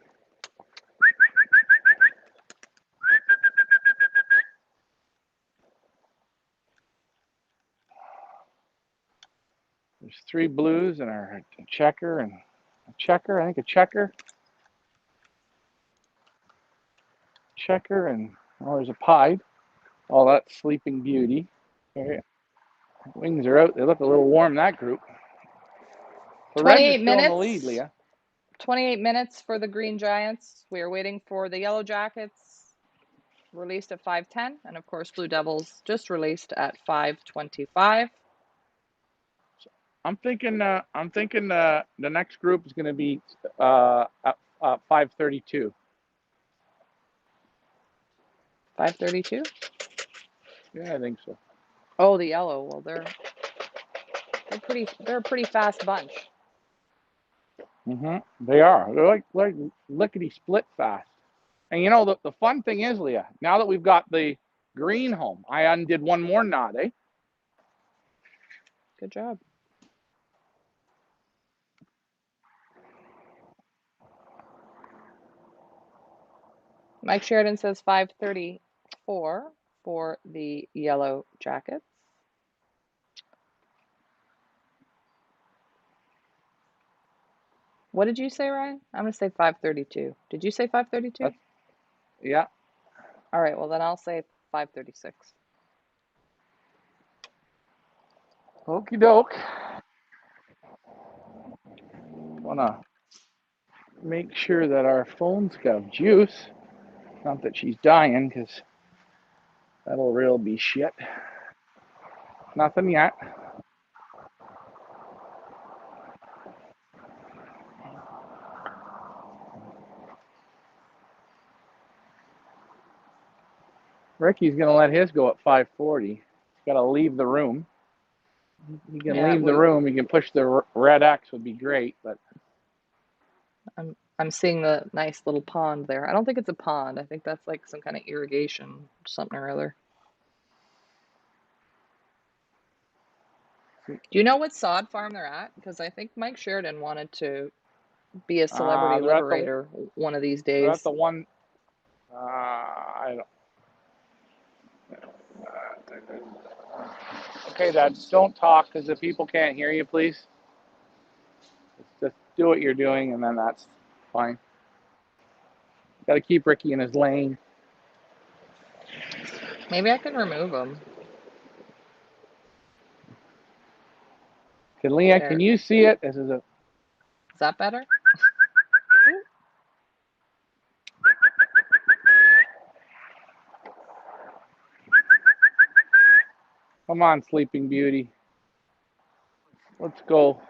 There's 3 blues and a checker and a checker. I think a checker. Checker and there's a pied. Oh, that's Sleeping Beauty. Okay. Wings are out. They look a little warm, that group. The Reds are 28 still in the lead, minutes. Leah. 28 minutes for the Green Giants. We are waiting for the Yellow Jackets, released at 5:10, and of course Blue Devils just released at 5:25. I'm thinking the next group is going to be at 5:32. 5:32. Yeah, I think so. Oh, the Yellow. Well, they're a pretty fast bunch. They are. They're like lickety split fast. And you know the fun thing is, Leah, now that we've got the green home, I undid one more knot, eh? Good job. Mike Sheridan says 5:34 for the Yellow Jackets. What did you say, Ryan? I'm going to say 5:32. Did you say 5:32? Yeah. All right, well then I'll say 5:36. Okie doke. Wanna make sure that our phone's got juice. Not that she's dying, because that'll real be shit. Nothing yet. Ricky's gonna let his go at 5:40. He's gotta leave the room. He can leave the room. He can push the red X would be great, but I'm seeing the nice little pond there. I don't think it's a pond. I think that's like some kind of irrigation, something or other. Do you know what sod farm they're at? Because I think Mike Sheridan wanted to be a celebrity liberator one of these days. They're at the one. I don't. Okay, Dad, don't talk because the people can't hear you, please. Just do what you're doing, and then that's fine. Got to keep Ricky in his lane. Maybe I can remove him. Leah, can you see it? Is that better? Come on, Sleeping Beauty. Let's go.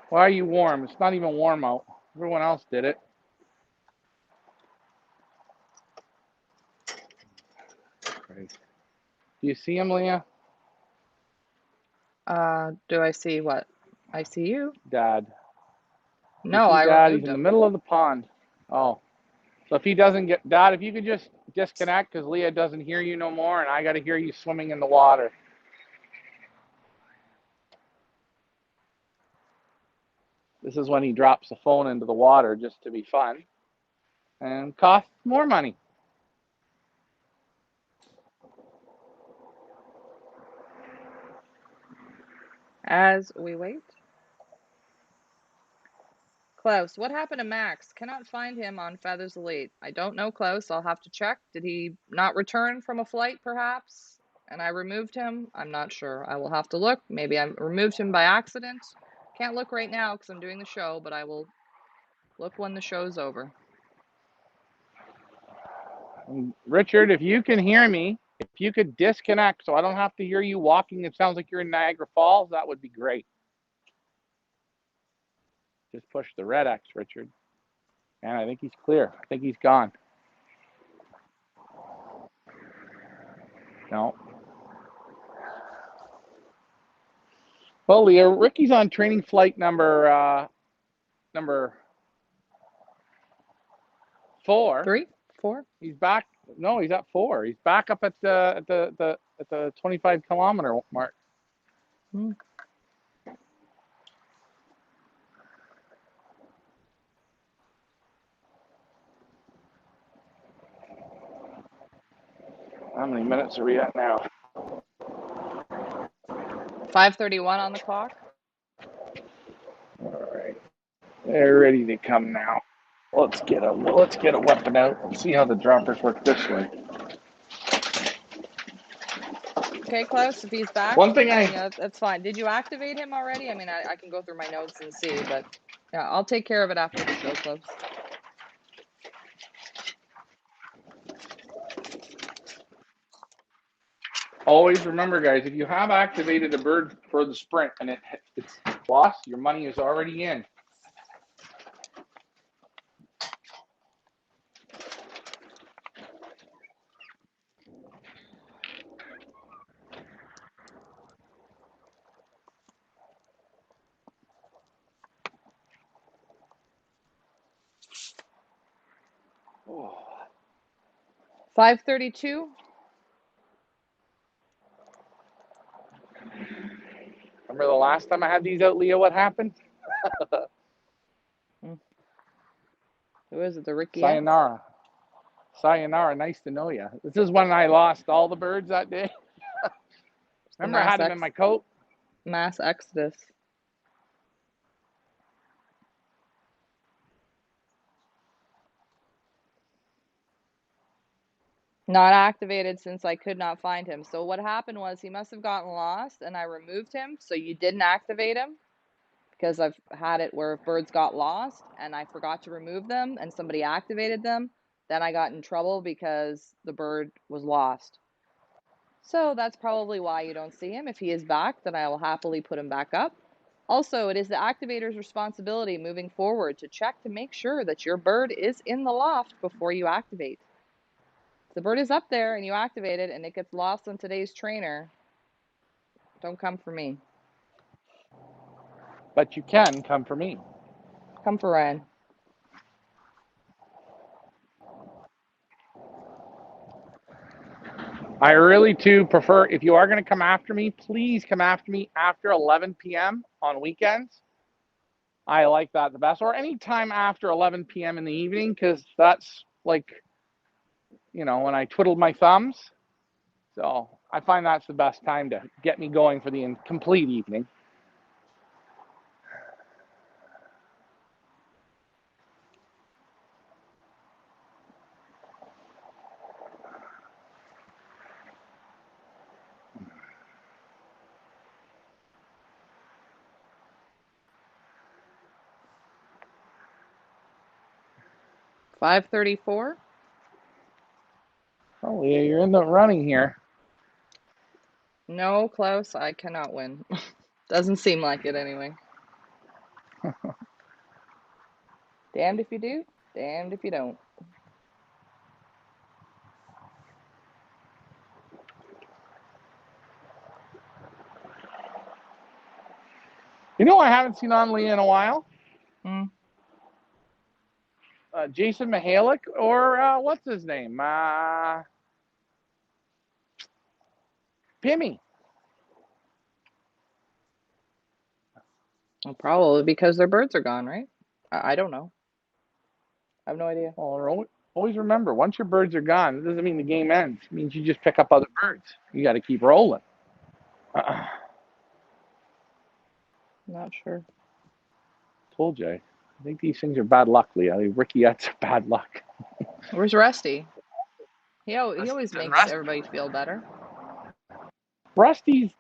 Why are you warm? It's not even warm out. Everyone else did it. Great. Do you see him, Leah? Do I see what? I see you. Dad. No, I Dad? removed He's in him. the middle of the pond. Oh. So if he doesn't get, Dad, if you could just disconnect because Leah doesn't hear you no more and I got to hear you swimming in the water. This is when he drops the phone into the water just to be fun and costs more money. As we wait. Klaus, what happened to Max? Cannot find him on Feathers Elite. I don't know, Klaus. I'll have to check. Did he not return from a flight, perhaps? And I removed him? I'm not sure. I will have to look. Maybe I removed him by accident. Can't look right now because I'm doing the show, but I will look when the show's over. Richard, if you can hear me, if you could disconnect so I don't have to hear you walking, it sounds like you're in Niagara Falls, that would be great. Just push the red X, Richard. And I think he's clear. I think he's gone. No. Well, Leah, Ricky's on training flight number 4. 3? 4? He's back. No, he's at 4. He's back up at the 25-kilometer mark. How many minutes are we at now? 5:31 on the clock. They're ready to come now. Let's get a weapon out and see how the droppers work this way. Okay, Klaus, if he's back, One thing yeah, that's fine. Did you activate him already? I mean, I can go through my notes and see, but yeah, I'll take care of it after the show, Klaus. Always remember, guys, if you have activated a bird for the sprint and it's lost, your money is already in. Oh. 5:32. Remember the last time I had these out, Leah? What happened? Who is it? The Ricky? Sayonara. Sayonara. Nice to know you. This is when I lost all the birds that day. Remember, I had them in my coat. Mass exodus. Not activated since I could not find him. So what happened was he must have gotten lost and I removed him. So you didn't activate him because I've had it where birds got lost and I forgot to remove them and somebody activated them. Then I got in trouble because the bird was lost. So that's probably why you don't see him. If he is back, then I will happily put him back up. Also, it is the activator's responsibility moving forward to check to make sure that your bird is in the loft before you activate. If the bird is up there and you activate it and it gets lost on today's trainer, don't come for me. But you can come for me. Come for Ryan. I really too prefer, if you are going to come after me, please come after me after 11 p.m. on weekends. I like that the best, or any time after 11 p.m. in the evening, because that's like, when I twiddle my thumbs. So I find that's the best time to get me going for the complete evening. $5.34. Oh, yeah, you're in the running here. No, Klaus, I cannot win. Doesn't seem like it anyway. Damned if you do, damned if you don't. I haven't seen on Leah in a while? Jason Mihalik, or what's his name? Pimmy. Well, probably because their birds are gone, right? I don't know. I have no idea. Well, always remember, once your birds are gone, it doesn't mean the game ends. It means you just pick up other birds. You got to keep rolling. Not sure. Told you. I think these things are bad luck, Leah. Rickettes are bad luck. Where's Rusty? He always makes everybody feel better. Rusty's.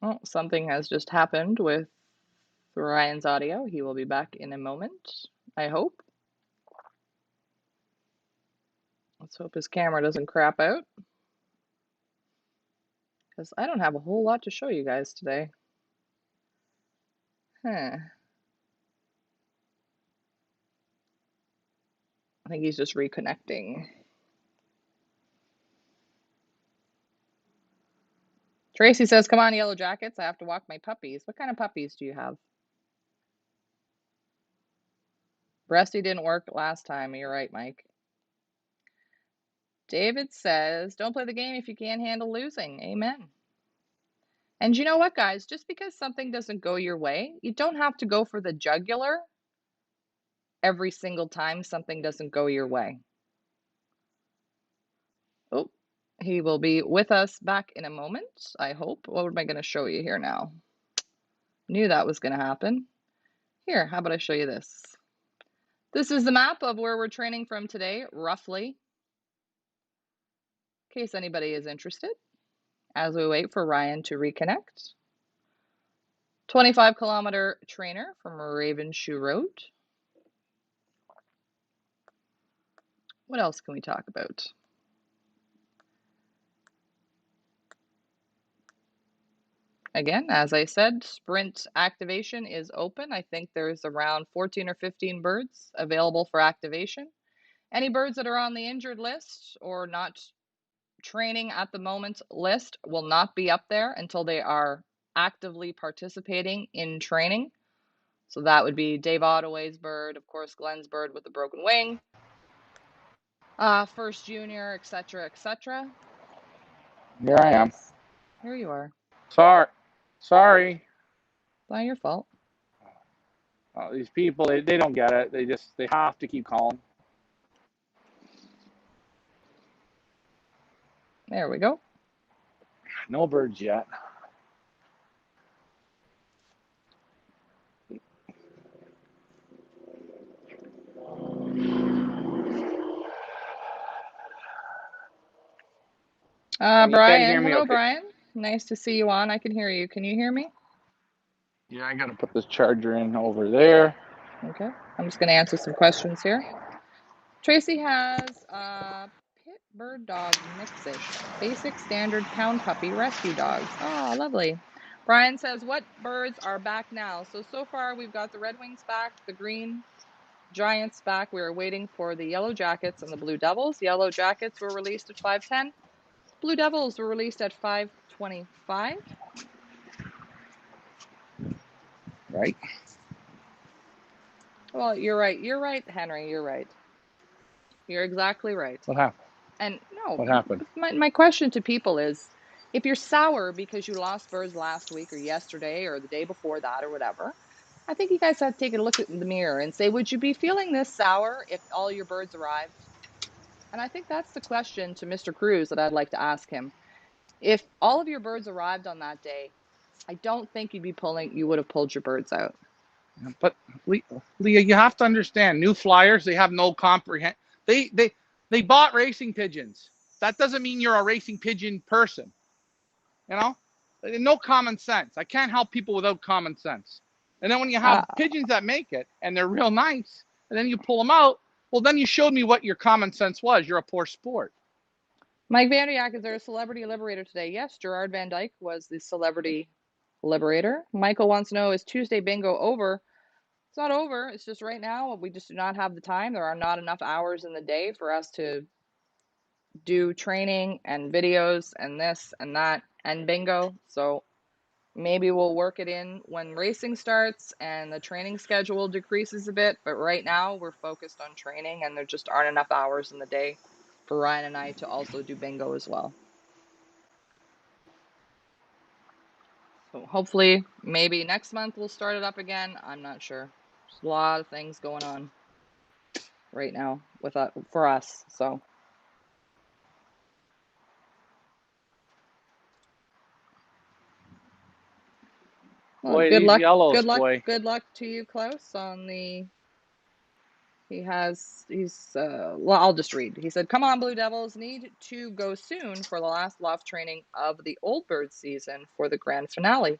Oh, something has just happened with Ryan's audio. He will be back in a moment, I hope. Let's hope his camera doesn't crap out, because I don't have a whole lot to show you guys today. I think he's just reconnecting. Tracy says, come on, Yellow Jackets. I have to walk my puppies. What kind of puppies do you have? Breasty didn't work last time. You're right, Mike. David says, don't play the game if you can't handle losing. Amen. And you know what, guys? Just because something doesn't go your way, you don't have to go for the jugular every single time something doesn't go your way. Oh, He will be with us back in a moment, I hope. What am I going to show you here now? Knew that was going to happen. Here, how about I show you this? This is the map of where we're training from today, roughly, in case anybody is interested, as we wait for Ryan to reconnect. 25-kilometer trainer from Raven Shoe Road. What else can we talk about? Again, as I said, sprint activation is open. I think there's around 14 or 15 birds available for activation. Any birds that are on the injured list or not training at the moment list will not be up there until they are actively participating in training. So that would be Dave Ottaway's bird, of course, Glenn's bird with the broken wing, First Junior, etc., etc. Here I am. Here you are. Sorry. It's not your fault. These people, they don't get it. They have to keep calling. There we go. No birds yet. Brian. Hello, okay. Brian. Nice to see you on. I can hear you. Can you hear me? Yeah, I got to put this charger in over there. Okay. I'm just going to answer some questions here. Tracy has a pit bird dog mixish, basic standard pound puppy rescue dogs. Oh, lovely. Brian says, what birds are back now? So far we've got the Red Wings back, the Green Giants back. We are waiting for the Yellow Jackets and the Blue Devils. Yellow Jackets were released at 5:10. Blue Devils were released at 5:25. Right. Well, you're right. You're right, Henry. You're right. You're exactly right. What happened? And no, what happened? My question to people is, if you're sour because you lost birds last week or yesterday or the day before that or whatever, I think you guys have to take a look in the mirror and say, would you be feeling this sour if all your birds arrived? And I think that's the question to Mr. Cruz that I'd like to ask him. If all of your birds arrived on that day, I don't think you would have pulled your birds out. But Leah, you have to understand, new flyers, they have no comprehend. They bought racing pigeons. That doesn't mean you're a racing pigeon person. You know, no common sense. I can't help people without common sense. And then when you have pigeons that make it and they're real nice, and then you pull them out, well, then you showed me what your common sense was. You're a poor sport. Mike Vanderyak, is there a celebrity liberator today? Yes, Gerard Van Dyke was the celebrity liberator. Michael wants to know, is Tuesday bingo over? It's not over. It's just right now we just do not have the time. There are not enough hours in the day for us to do training and videos and this and that and bingo. So maybe we'll work it in when racing starts and the training schedule decreases a bit. But right now we're focused on training and there just aren't enough hours in the day for Ryan and I to also do bingo as well. So hopefully maybe next month we'll start it up again. I'm not sure. There's a lot of things going on right now for us. So well, boy, good luck. Yellows, good luck. boy. Good luck to you, Klaus. On the well, I'll just read. He said, "Come on, Blue Devils, need to go soon for the last loft training of the Old Bird season for the grand finale.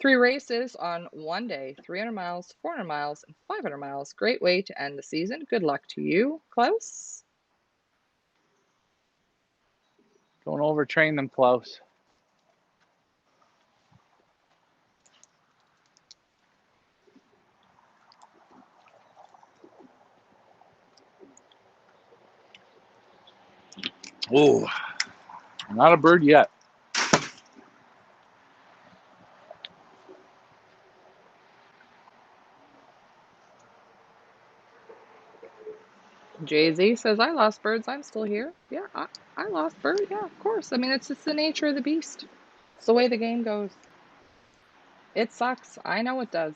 3 races on one day, 300 miles, 400 miles, and 500 miles. Great way to end the season. Good luck to you, Klaus." Don't overtrain them, Klaus. Oh, not a bird yet. Jay-Z says, "I lost birds. I'm still here." Yeah, I lost birds. Yeah, of course. I mean, it's just the nature of the beast. It's the way the game goes. It sucks. I know it does.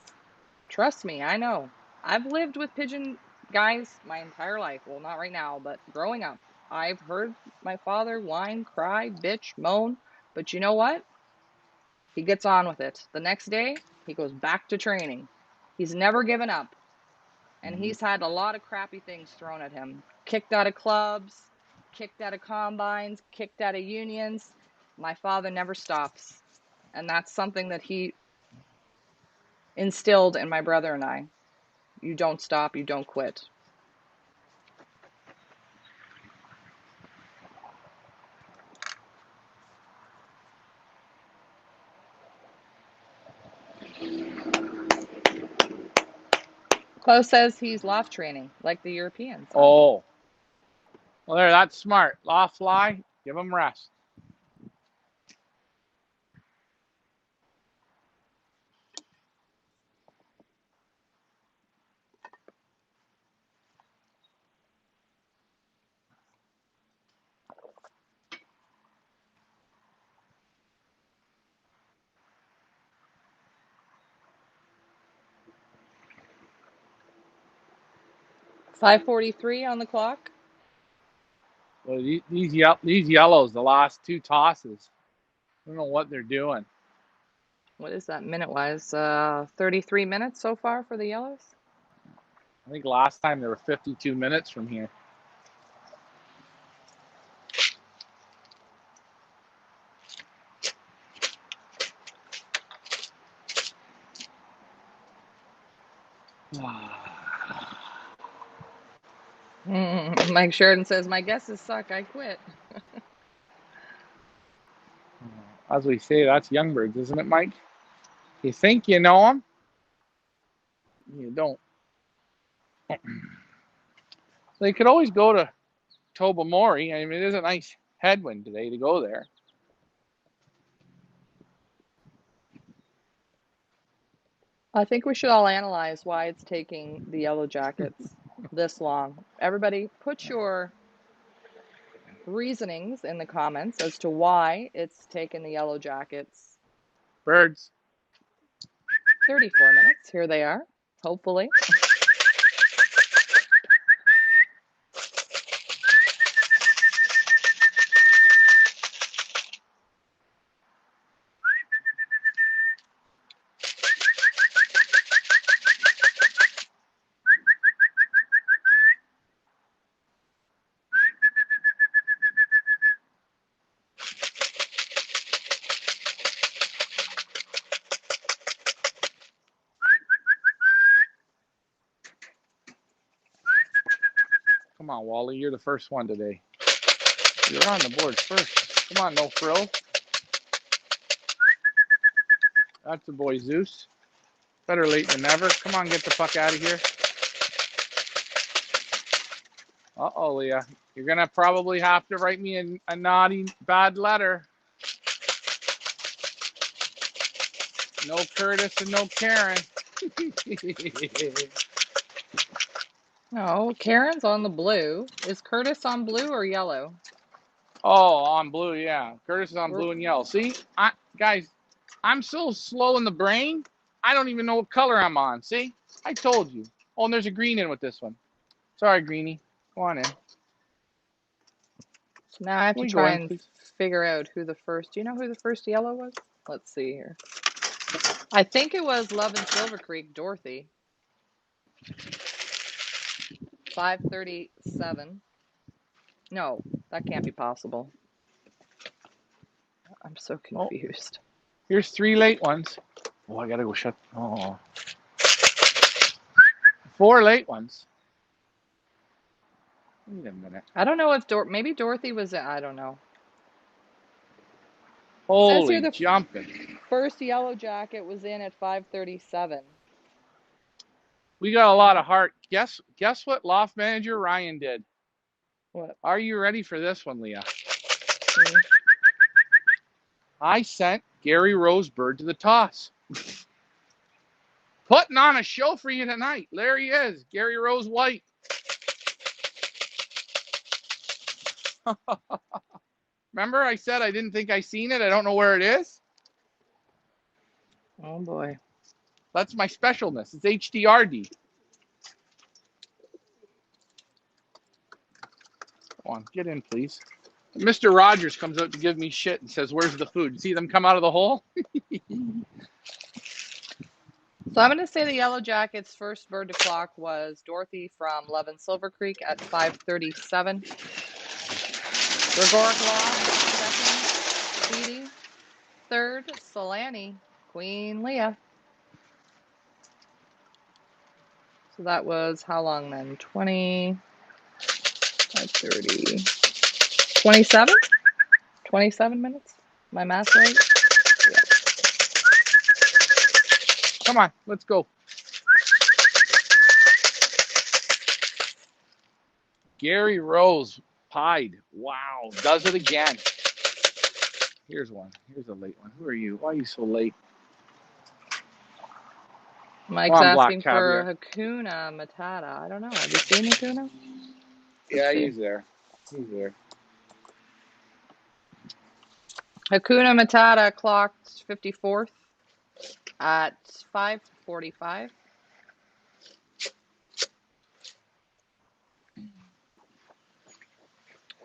Trust me, I know. I've lived with pigeon guys my entire life. Well, not right now, but growing up. I've heard my father whine, cry, bitch, moan, but you know what? He gets on with it. The next day, he goes back to training. He's never given up. And he's had a lot of crappy things thrown at him. Kicked out of clubs, kicked out of combines, kicked out of unions. My father never stops. And that's something that he instilled in my brother and I. You don't stop, you don't quit. Klaus says he's loft training, like the Europeans. Huh? Oh. Well, there, that's smart. Loft fly, give them rest. .543 on the clock. Well, these yellows, the last two tosses, I don't know what they're doing. What is that minute-wise? 33 minutes so far for the yellows? I think last time there were 52 minutes from here. Mike Sheridan says, my guesses suck. I quit. As we say, that's Youngbirds, isn't it, Mike? You think you know them? You don't. They could always go to Tobermory. I mean, it is a nice headwind today to go there. I think we should all analyze why it's taking the Yellow Jackets this long. Everybody, put your reasonings in the comments as to why it's taken the Yellow Jackets Birds. 34 minutes. Here they are, hopefully. Come on, Wally, you're the first one today. You're on the board first. Come on, no frill. That's the boy Zeus. Better late than never. Come on, get the fuck out of here. Uh-oh, Leah. You're going to probably have to write me a naughty, bad letter. No Curtis and no Karen. No, Karen's on the blue. Is Curtis on blue or yellow? Oh, on blue, yeah. Curtis is on We're, blue and yellow. See, guys, I'm so slow in the brain, I don't even know what color I'm on. See? I told you. Oh, and there's a green in with this one. Sorry, Greenie. Go on in. so now I have Can to we go try in, and please? figure out who the first. Do you know who the first yellow was? Let's see here. I think it was Love in Silver Creek, Dorothy. 5:37. No, that can't be possible. I'm so confused. Here's 3 late ones. Oh, I gotta go shut. Oh. 4 late ones. Wait a minute. I don't know if maybe Dorothy was. I don't know. Says here Holy the jumping. first Yellow Jacket was in at 5:37. We got a lot of heart. Guess what loft manager Ryan did? What? Are you ready for this one, Leah? Mm. I sent Gary Rosebird to the toss. Putting on a show for you tonight. There he is, Gary Rose White. Remember I said I didn't think I seen it. I don't know where it is. Oh boy. That's my specialness. It's HDRD. Go on, get in, please. Mr. Rogers comes out to give me shit and says, "Where's the food?" See them come out of the hole? So I'm going to say the Yellow Jackets' first bird to clock was Dorothy from Love and Silver Creek at 5:37. Gregoric Law, second, Speedy. Third, Solani, Queen Leah. So that was how long then? 20, 5:30, 27? 27 minutes? My math right? Yeah. Come on, let's go. Gary Rose pied. Wow, does it again. Here's one. Here's a late one. Who are you? Why are you so late? Mike's asking for Hakuna Matata. I don't know. Have you seen Hakuna? Yeah, he's there. He's there. Hakuna Matata clocked 54th at 5:45.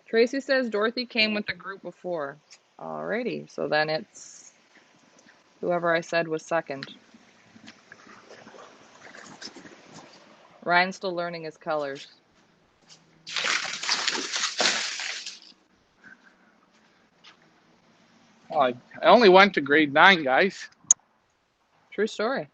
Tracy says Dorothy came with the group before. Alrighty, so then it's whoever I said was second. Ryan's still learning his colors. Well, I only went to grade 9, guys. True story.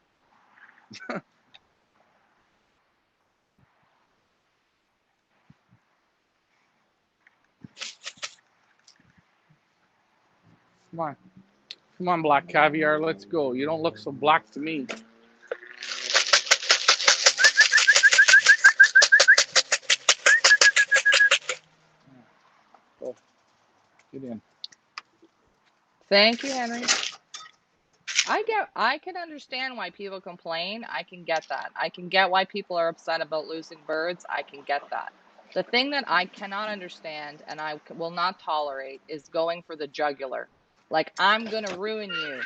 Come on. Come on, Black Caviar. Let's go. You don't look so black to me. Go. Get in. Thank you, Henry. I can understand why people complain. I can get that. I can get why people are upset about losing birds. I can get that. The thing that I cannot understand and I will not tolerate is going for the jugular. Like, I'm going to ruin you.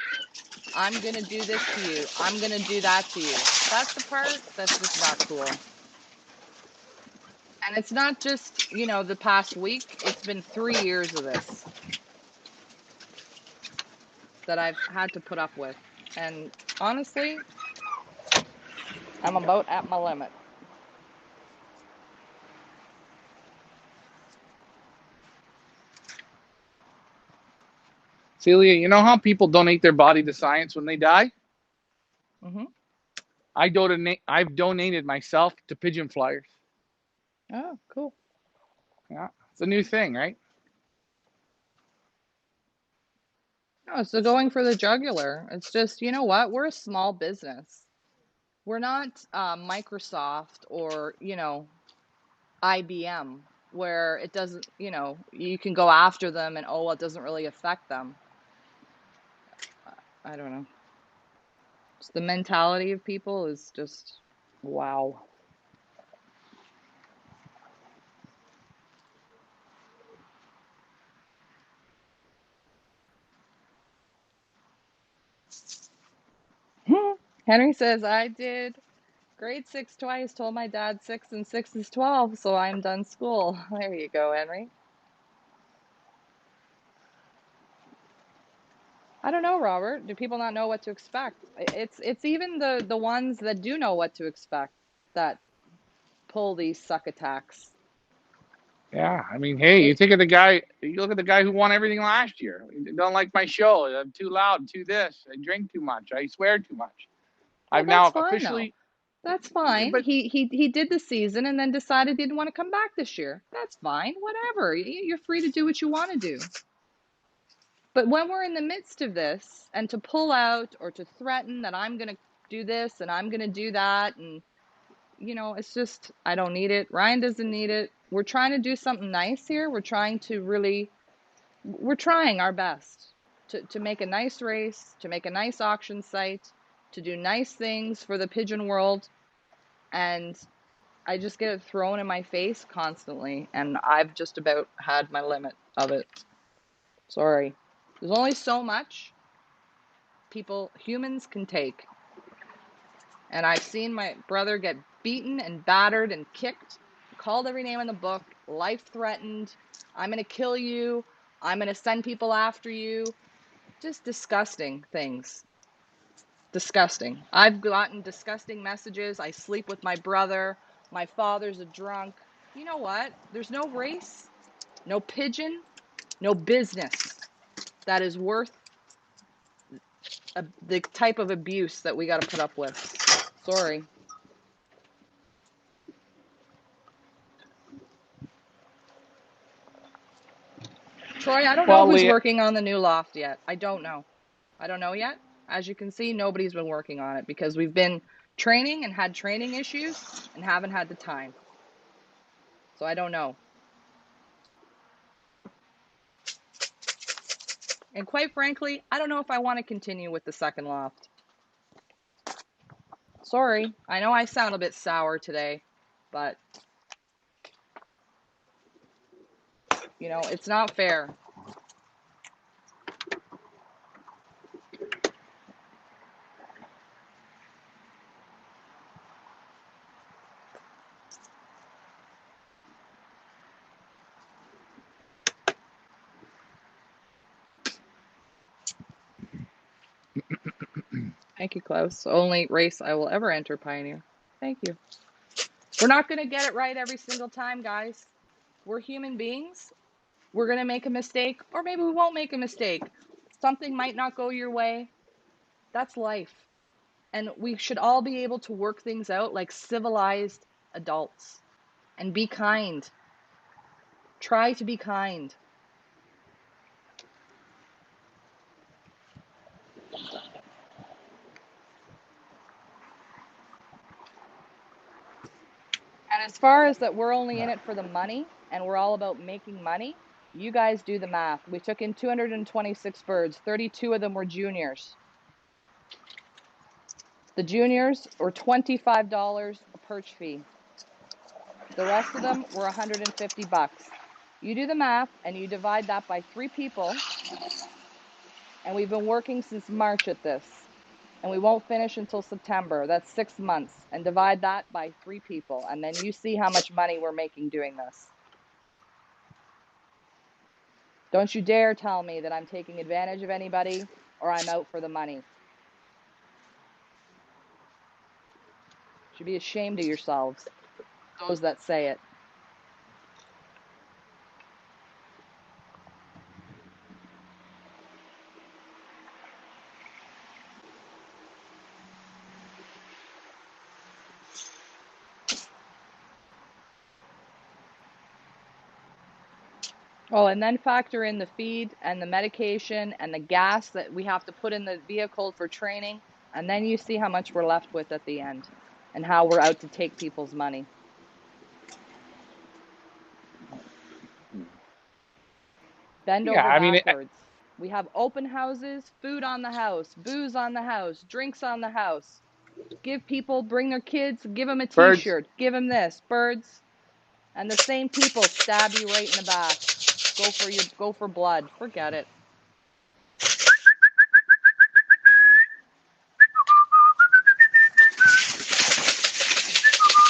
I'm going to do this to you. I'm going to do that to you. That's the part that's just not cool. And it's not just, the past week. It's been 3 years of this that I've had to put up with. And honestly, I'm about at my limit. Celia, you know how people donate their body to science when they die? Mm-hmm. I've donated myself to pigeon flyers. Oh, cool. Yeah, it's a new thing, right? No, so going for the jugular. It's just, you know what? We're a small business. We're not Microsoft or, IBM, where it doesn't, you can go after them and, it doesn't really affect them. I don't know. Just the mentality of people is just, wow. Henry says, I did grade 6 twice, told my dad 6 and 6 is 12, so I'm done school. There you go, Henry. I don't know, Robert. Do people not know what to expect? It's even the ones that do know what to expect that pull these suck attacks. Yeah, I mean, hey, you look at the guy who won everything last year. Don't like my show. I'm too loud, too this. I drink too much. I swear too much. Well, I've now fine, officially. Though. That's fine. But He did the season and then decided he didn't want to come back this year. That's fine. Whatever. You're free to do what you want to do. But when we're in the midst of this, and to pull out or to threaten that I'm going to do this and I'm going to do that, and it's just, I don't need it. Ryan doesn't need it. We're trying to do something nice here. We're trying our best to make a nice race, to make a nice auction site, to do nice things for the pigeon world. And I just get it thrown in my face constantly. And I've just about had my limit of it. Sorry. There's only so much humans can take. And I've seen my brother get beaten and battered and kicked, called every name in the book, life threatened. I'm going to kill you. I'm going to send people after you. Just disgusting things. Disgusting. I've gotten disgusting messages. I sleep with my brother. My father's a drunk. You know what? There's no race, no pigeon, no business that is worth the type of abuse that we got to put up with. Sorry. Troy, I don't know who's working on the new loft yet. I don't know. I don't know yet. As you can see, nobody's been working on it because we've been training and had training issues and haven't had the time. So I don't know. And quite frankly, I don't know if I want to continue with the second loft. Sorry, I know I sound a bit sour today, but you know, it's not fair. Thank you, Klaus. Only race I will ever enter, Pioneer. Thank you. We're not going to get it right every single time, guys. We're human beings. We're going to make a mistake, or maybe we won't make a mistake. Something might not go your way. That's life. And we should all be able to work things out like civilized adults and be kind. Try to be kind. And as far as that we're only in it for the money and we're all about making money, you guys do the math. We took in 226 birds. 32 of them were juniors. The juniors were $25 a perch fee. The rest of them were $150. You do the math and you divide that by 3 people. And we've been working since March at this. And we won't finish until September. That's 6 months. And divide that by 3 people. And then you see how much money we're making doing this. Don't you dare tell me that I'm taking advantage of anybody or I'm out for the money. You should be ashamed of yourselves, those that say it. Oh, and then factor in the feed and the medication and the gas that we have to put in the vehicle for training. And then you see how much we're left with at the end and how we're out to take people's money. Bend over backwards. We have open houses, food on the house, booze on the house, drinks on the house. Give people, bring their kids, give them a t-shirt, give them this, birds. And the same people stab you right in the back. Go for blood. Forget it.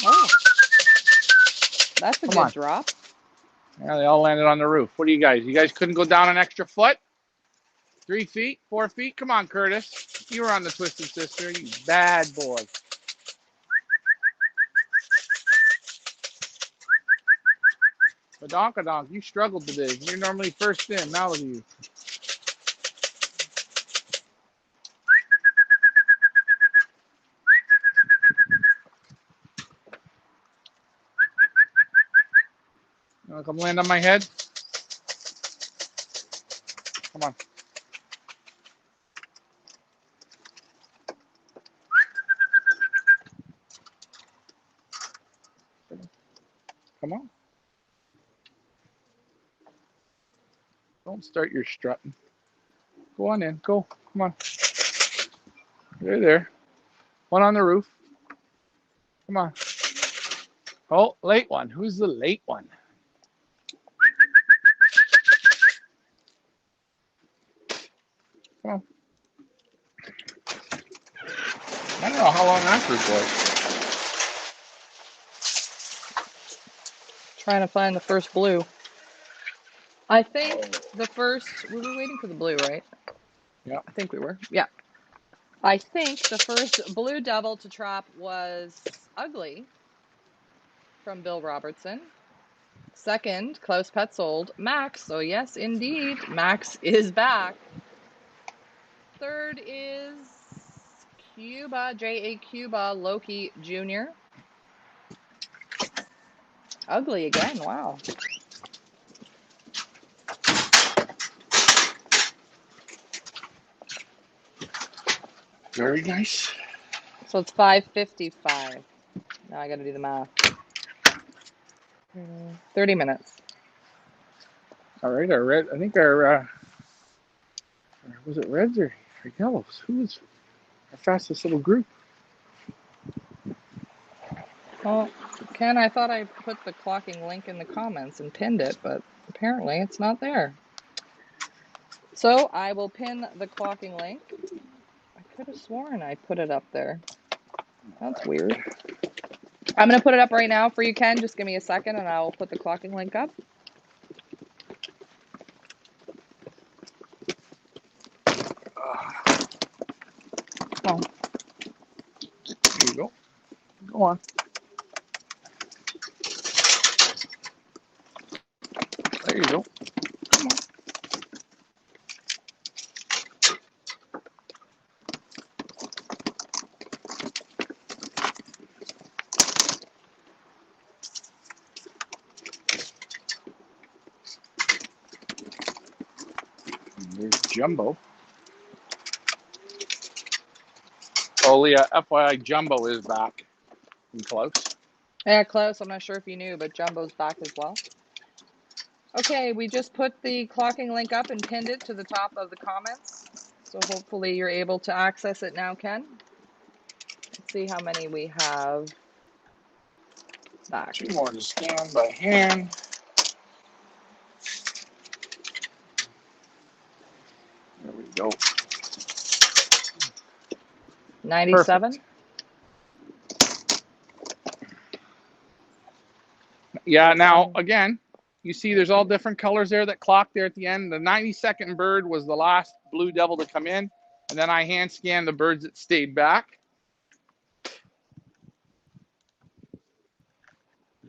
Oh, that's a good drop. Yeah, they all landed on the roof. What do you guys? You guys couldn't go down an extra foot? 3 feet? 4 feet? Come on, Curtis. You were on the Twisted Sister. You bad boy. Badonkadonk, you struggled today. You're normally first in. Now look at you. You want to come land on my head? Come on. Come on. Don't start your strutting. Go on in. Go. Come on. There. One on the roof. Come on. Oh, late one. Who's the late one? Come on. I don't know how long that group was. Trying to find the first blue. I think the first, we were waiting for the blue, right? Yeah. I think we were. Yeah. I think the first blue devil to trap was Ugly from Bill Robertson. Second, Klaus Petzold, Max. So yes, indeed, Max is back. Third is Cuba, J.A. Cuba, Loki Jr. Ugly again, wow. Very nice. So it's 5:55. Now I got to do the math. 30 minutes. All right, our red. I think our was it reds or yellows? Who was our fastest little group? Well, Ken, I thought I put the clocking link in the comments and pinned it, but apparently it's not there. So I will pin the clocking link. I could have sworn I put it up there. That's weird. I'm going to put it up right now for you, Ken. Just give me a second and I'll put the clocking link up. Come on. There you go. Go on. There you go. Come on. There's Jumbo. Oh, Leah, FYI, Jumbo is back and close. Yeah, Klaus, I'm not sure if you knew, but Jumbo's back as well. Okay, we just put the clocking link up and pinned it to the top of the comments. So hopefully you're able to access it now, Ken. Let's see how many we have back. 2 more to scan by hand. There we go. 97? Yeah, now, again, you see there's all different colors there that clock there at the end. The 92nd bird was the last blue devil to come in, and then I hand scanned the birds that stayed back.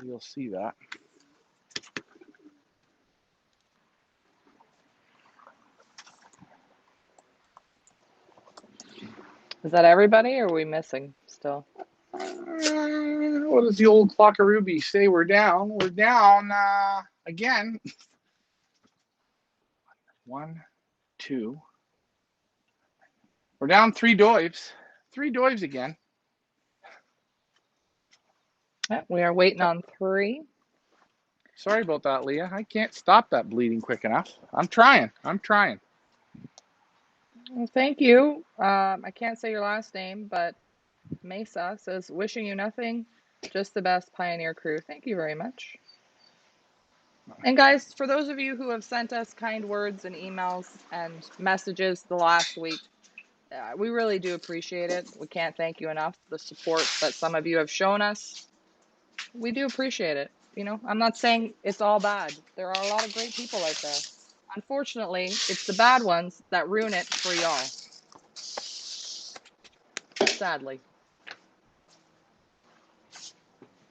You'll see that. Is that everybody, or are we missing still? What does the old Clockarooby say? We're down. We're down again. 1, 2. We're down 3 doives. 3 doives again. Yeah, we are waiting on 3. Sorry about that, Leah. I can't stop that bleeding quick enough. I'm trying. Well, thank you. I can't say your last name, but Mesa says, wishing you nothing, just the best, Pioneer crew. Thank you very much. And guys, for those of you who have sent us kind words and emails and messages the last week, we really do appreciate it. We can't thank you enough. The support that some of you have shown us, we do appreciate it. You know, I'm not saying it's all bad. There are a lot of great people out there. Unfortunately, it's the bad ones that ruin it for y'all. Sadly.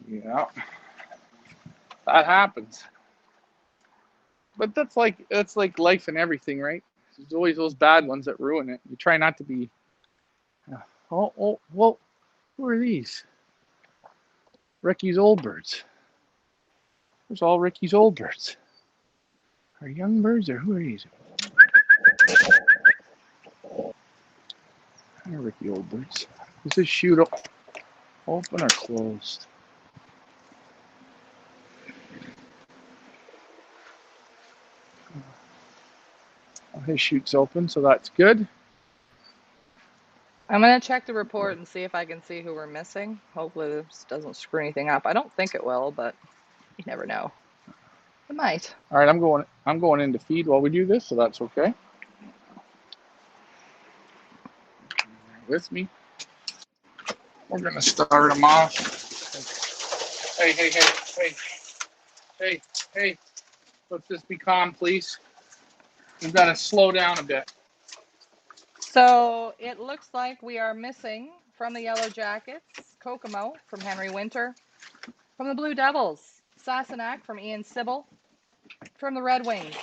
Yeah. That happens. But that's like life and everything, right? There's always those bad ones that ruin it. You try not to be. Oh, well, who are these? Ricky's old birds. There's all Ricky's old birds. Are young birds or who are these? They're Ricky old birds. Is this chute open or closed? Well, his chute's open, so that's good. I'm going to check the report and see if I can see who we're missing. Hopefully this doesn't screw anything up. I don't think it will, but you never know. It might. All right, I'm going into feed while we do this, so that's okay. With me. We're going to start them off. Hey. Hey, hey, let's just be calm, please. We've got to slow down a bit. So it looks like we are missing from the Yellow Jackets, Kokomo from Henry Winter, from the Blue Devils, Sassenach from Ian Sybil, from the Red Wings,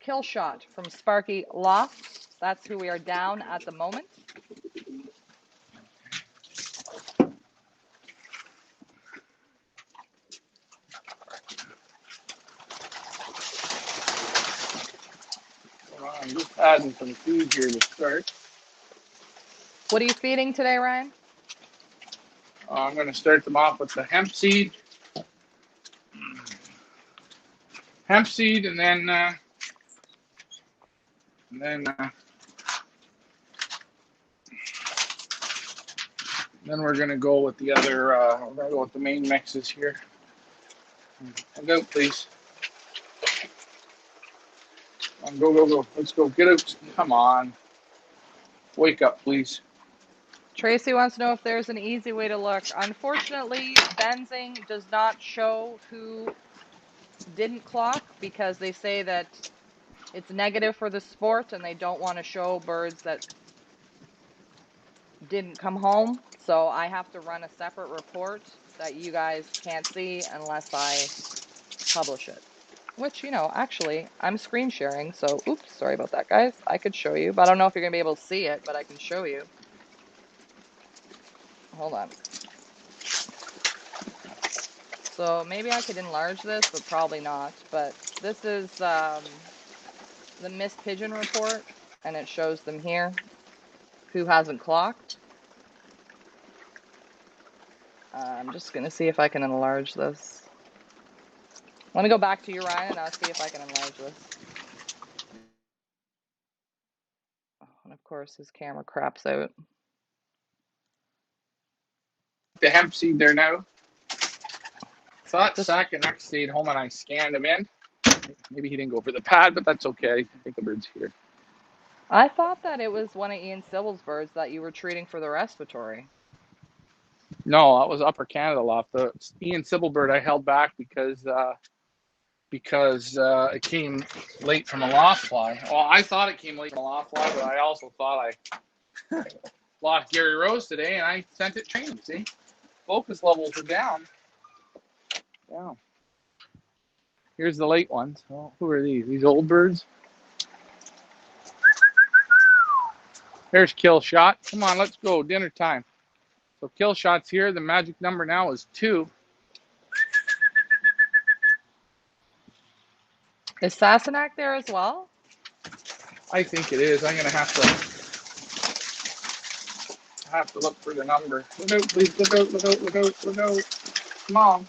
Killshot from Sparky Loft. That's who we are down at the moment. I'm just adding some food here to start. What are you feeding today, Ryan? I'm going to start them off with the hemp seed. Hemp seed, and then we're going to go with the other. We're going to go with the main mixes here. Go, please. Go, go, go. Let's go. Get out. Come on. Wake up, please. Tracy wants to know if there's an easy way to look. Unfortunately, Benzing does not show who didn't clock because they say that it's negative for the sport and they don't want to show birds that didn't come home. So I have to run a separate report that you guys can't see unless I publish it. Which, you know, actually, I'm screen sharing. So, oops, sorry about that, guys. I could show you, but I don't know if you're going to be able to see it, but I can show you. Hold on. So maybe I could enlarge this, but probably not. But this is the missed pigeon report, and it shows them here who hasn't clocked. I'm just going to see if I can enlarge this. Let me go back to you, Ryan, and I'll see if I can enlarge this. Oh, and of course, his camera craps out. The hemp seed there now. Thought Sassenach stayed home and I scanned him in. Maybe he didn't go for the pad, but that's okay. I think the bird's here. I thought that it was one of Ian Sybil's birds that you were treating for the respiratory. No, that was Upper Canada loft. The Ian Sybil bird I held back because it came late from a loft fly. Well, I thought it came late from a loft fly, but I also thought I lost Gary Rose today, and I sent it training. See, focus levels are down. Yeah. Here's the late ones. Well, who are these? These old birds? There's Kill Shot. Come on, let's go. Dinner time. So Kill Shot's here. The magic number now is 2. Is Sassenach there as well? I think it is. I'm gonna have to look for the number. Look out, please. Look out, look out, look out, look out. Come on.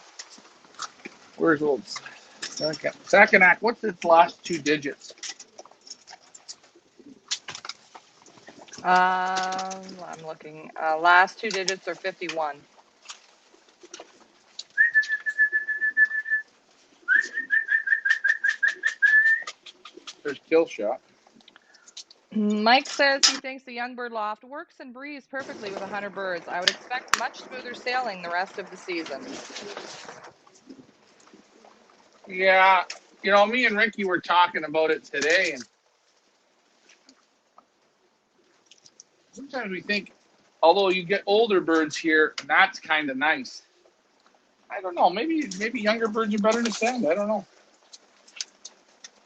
Where's old Sassenach? What's its last 2 digits? I'm looking. Last 2 digits are 51. There's Kill Shot. Mike says he thinks the young bird loft works and breathes perfectly with 100 birds. I would expect much smoother sailing the rest of the season. Yeah, me and Ricky were talking about it today, and sometimes we think, although you get older birds here, and that's kind of nice. I don't know. Maybe younger birds are better to send. I don't know.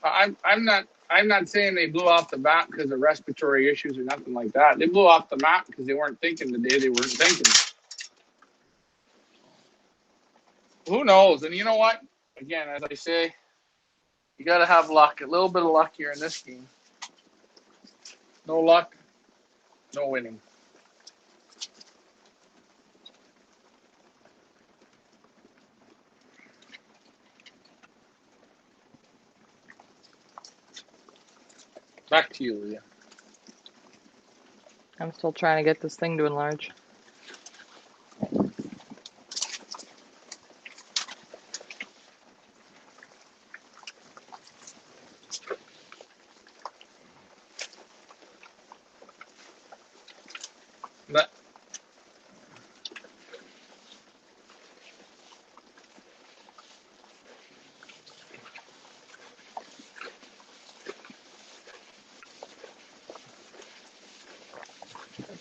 I'm not saying they blew off the map because of respiratory issues or nothing like that. They blew off the map because they weren't thinking the day they weren't thinking. Who knows? And you know what? Again, as I say, you got to have luck. A little bit of luck here in this game. No luck, no winning. Back to you, Leah. I'm still trying to get this thing to enlarge.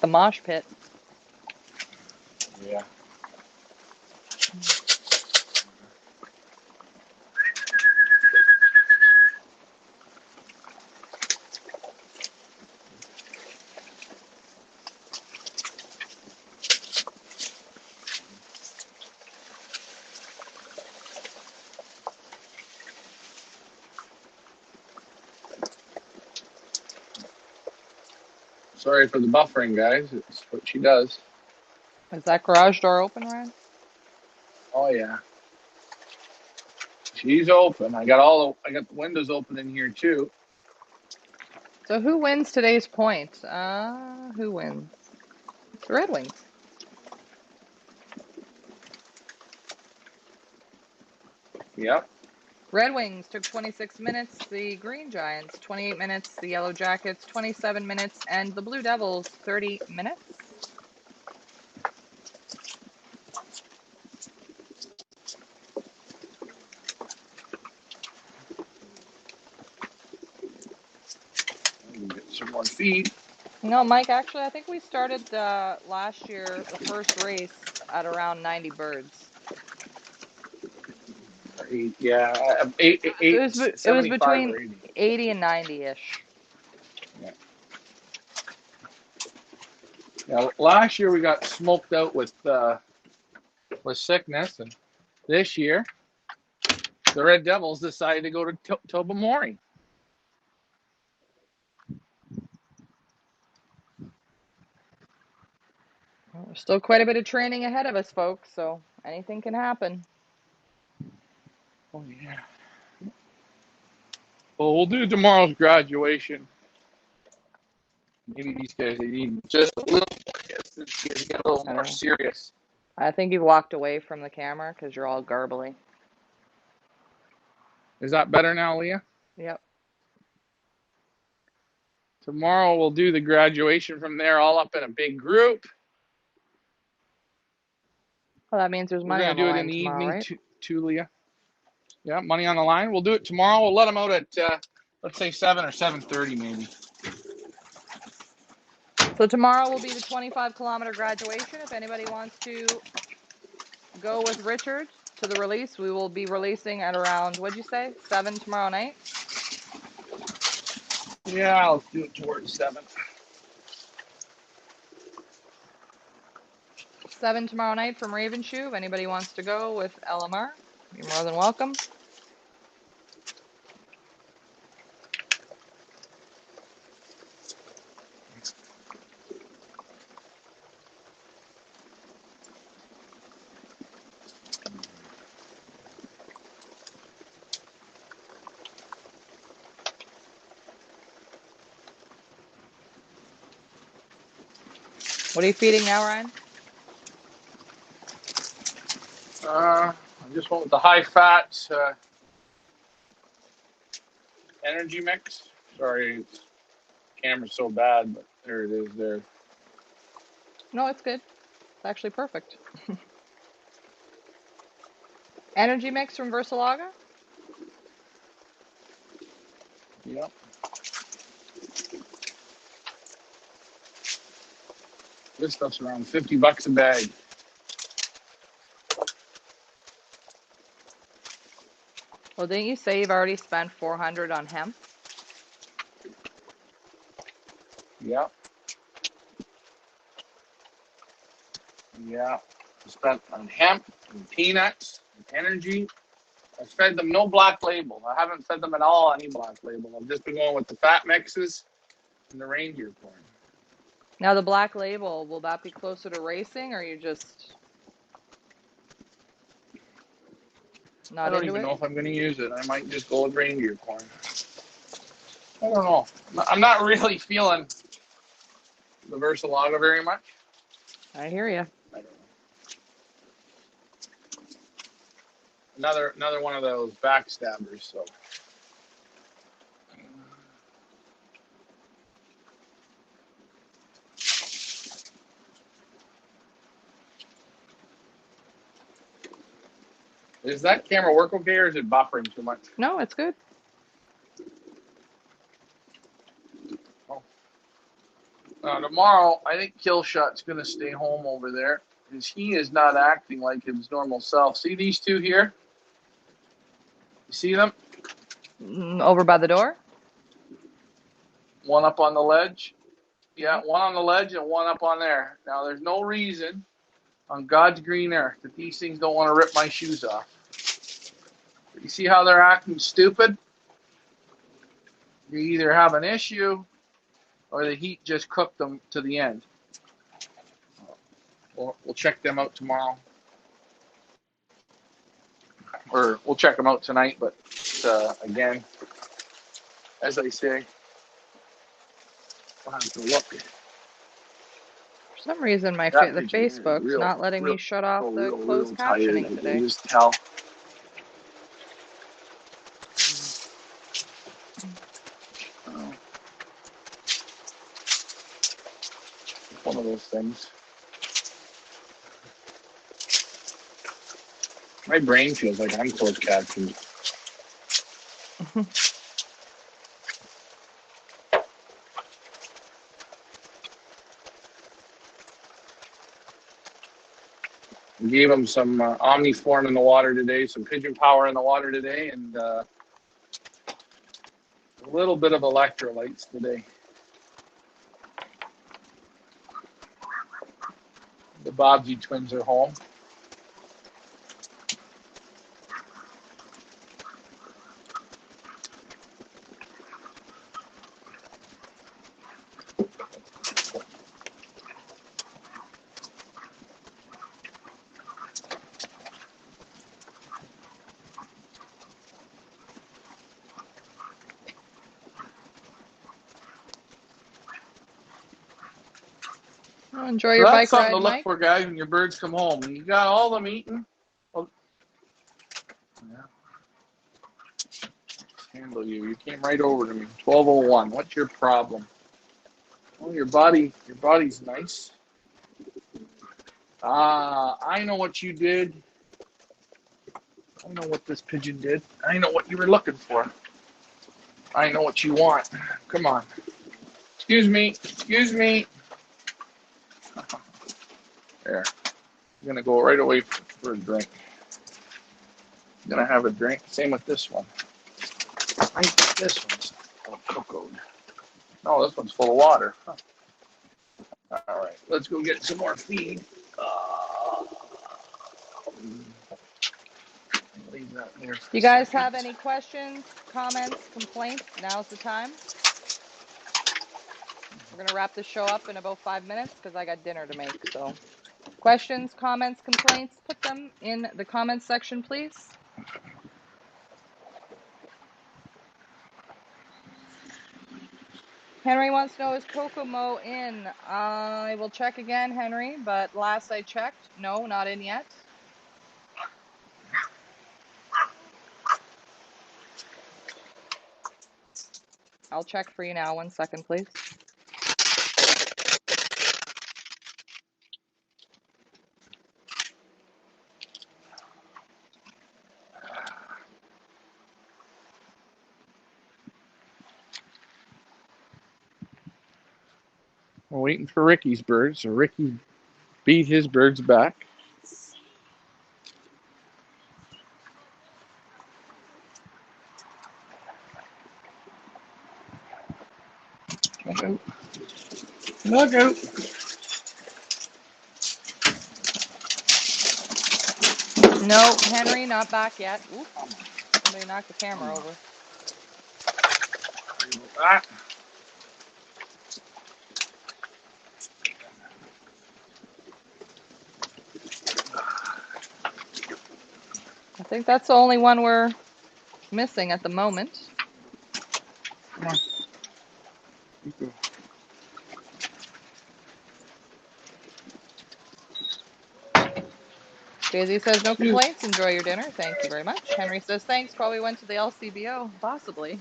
the mosh pit. Yeah. Sorry for the buffering, guys. It's what she does. Is that garage door open, Ryan? Oh yeah, she's open. I got the windows open in here too. So who wins today's point? Who wins? The Red Wings. Yep. Red Wings took 26 minutes, the Green Giants 28 minutes, the Yellow Jackets 27 minutes, and the Blue Devils 30 minutes. Get some more feed. No, Mike, actually, I think we started last year, the first race, at around 90 birds. Yeah, So it was 75 between or 80. 80 and 90-ish. Yeah. Yeah. Last year we got smoked out with sickness, and this year the Red Devils decided to go to Tobermory. Well, there's still quite a bit of training ahead of us, folks, so anything can happen. Oh yeah. Well, we'll do tomorrow's graduation. Maybe these guys they need just a little more to get a little more serious. I think you walked away from the camera because you're all garbly. Is that better now, Leah? Yep. Tomorrow we'll do the graduation from there, all up in a big group. Well, that means there's money on the line tomorrow, right? We're going to do it in the evening too, Leah. Yeah, money on the line. We'll do it tomorrow. We'll let them out at, let's say 7 or 7:30 maybe. So tomorrow will be the 25-kilometer graduation. If anybody wants to go with Richard to the release, we will be releasing at around, what'd you say, 7 tomorrow night? Yeah, I'll do it towards 7. 7 tomorrow night from Ravenshoe. If anybody wants to go with LMR, you're more than welcome. What are you feeding now, Ryan? I just went with the high-fat energy mix. Sorry, the camera's so bad, but there it is there. No, it's good. It's actually perfect. Energy mix from Versalaga? Yep. This stuff's around $50 a bag. Well, didn't you say you've already spent $400 on hemp? Yep. Yeah. I spent on hemp and peanuts and energy. I fed them no black label. I haven't fed them at all any black label. I've just been going with the fat mixes and the reindeer corn. Now the black label, will that be closer to racing, or are you just not into it? I don't even know if I'm going to use it. I might just go with reindeer corn. I don't know. I'm not really feeling the Versalaga very much. I hear you. I don't know. Another one of those backstabbers. So. Does that camera work okay, or is it buffering too much? No, it's good. Oh. Tomorrow, I think Killshot's going to stay home over there because he is not acting like his normal self. See these two here? You see them? Over by the door? One up on the ledge. Yeah, one on the ledge and one up on there. Now, there's no reason on God's green earth that these things don't want to rip my shoes off. You see how they're acting stupid? They either have an issue or the heat just cooked them to the end. We'll check them out tomorrow. Or we'll check them out tonight, but again, as I say, I'll have to look. For some reason, the Facebook's not letting me shut off the closed captioning today. I can just tell. One of those things. My brain feels like I'm closed captioned. Gave them some Omniform in the water today, some Pigeon Power in the water today, and a little bit of electrolytes today. The Bobsy twins are home. Enjoy your bike ride, That's something to look Mike. for, guys, when your birds come home. You got all them eating. Well, yeah. Handle you. You came right over to me. 12:01. What's your problem? Oh, your body's nice. I know what you did. I know what this pigeon did. I know what you were looking for. I know what you want. Come on. Excuse me. Excuse me. There. I'm going to go right away for a drink. I'm going to have a drink. Same with this one. I think this one's full of cocoa. No, this one's full of water. Huh. All right. Let's go get some more feed. Leave that there. You guys have any questions, comments, complaints? Now's the time. We're going to wrap this show up in about 5 minutes because I got dinner to make. So questions, comments, complaints, put them in the comments section, please. Henry wants to know, is Kokomo in? I will check again, Henry, but last I checked, no, not in yet. I'll check for you now. 1 second, please. We're waiting for Ricky's birds. So Ricky beat his birds back. Look out. Look out. No, Henry, not back yet. Ooh, somebody knocked the camera over. That. I think that's the only one we're missing at the moment. Come on. Daisy says no complaints. Enjoy your dinner. Thank you very much. Henry says thanks. Probably went to the LCBO. Possibly.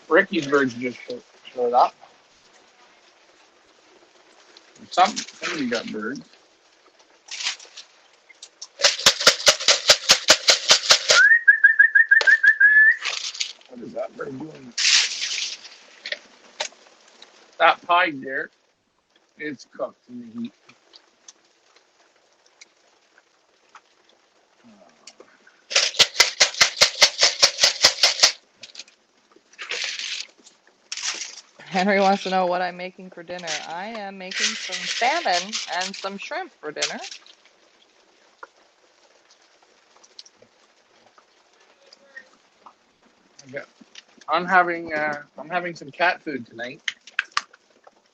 Ricky's birds just showed up. Somebody got birds. What is that bird doing? That pie there is cooked in the heat. Henry wants to know what I'm making for dinner. I am making some salmon and some shrimp for dinner. I'm having some cat food tonight.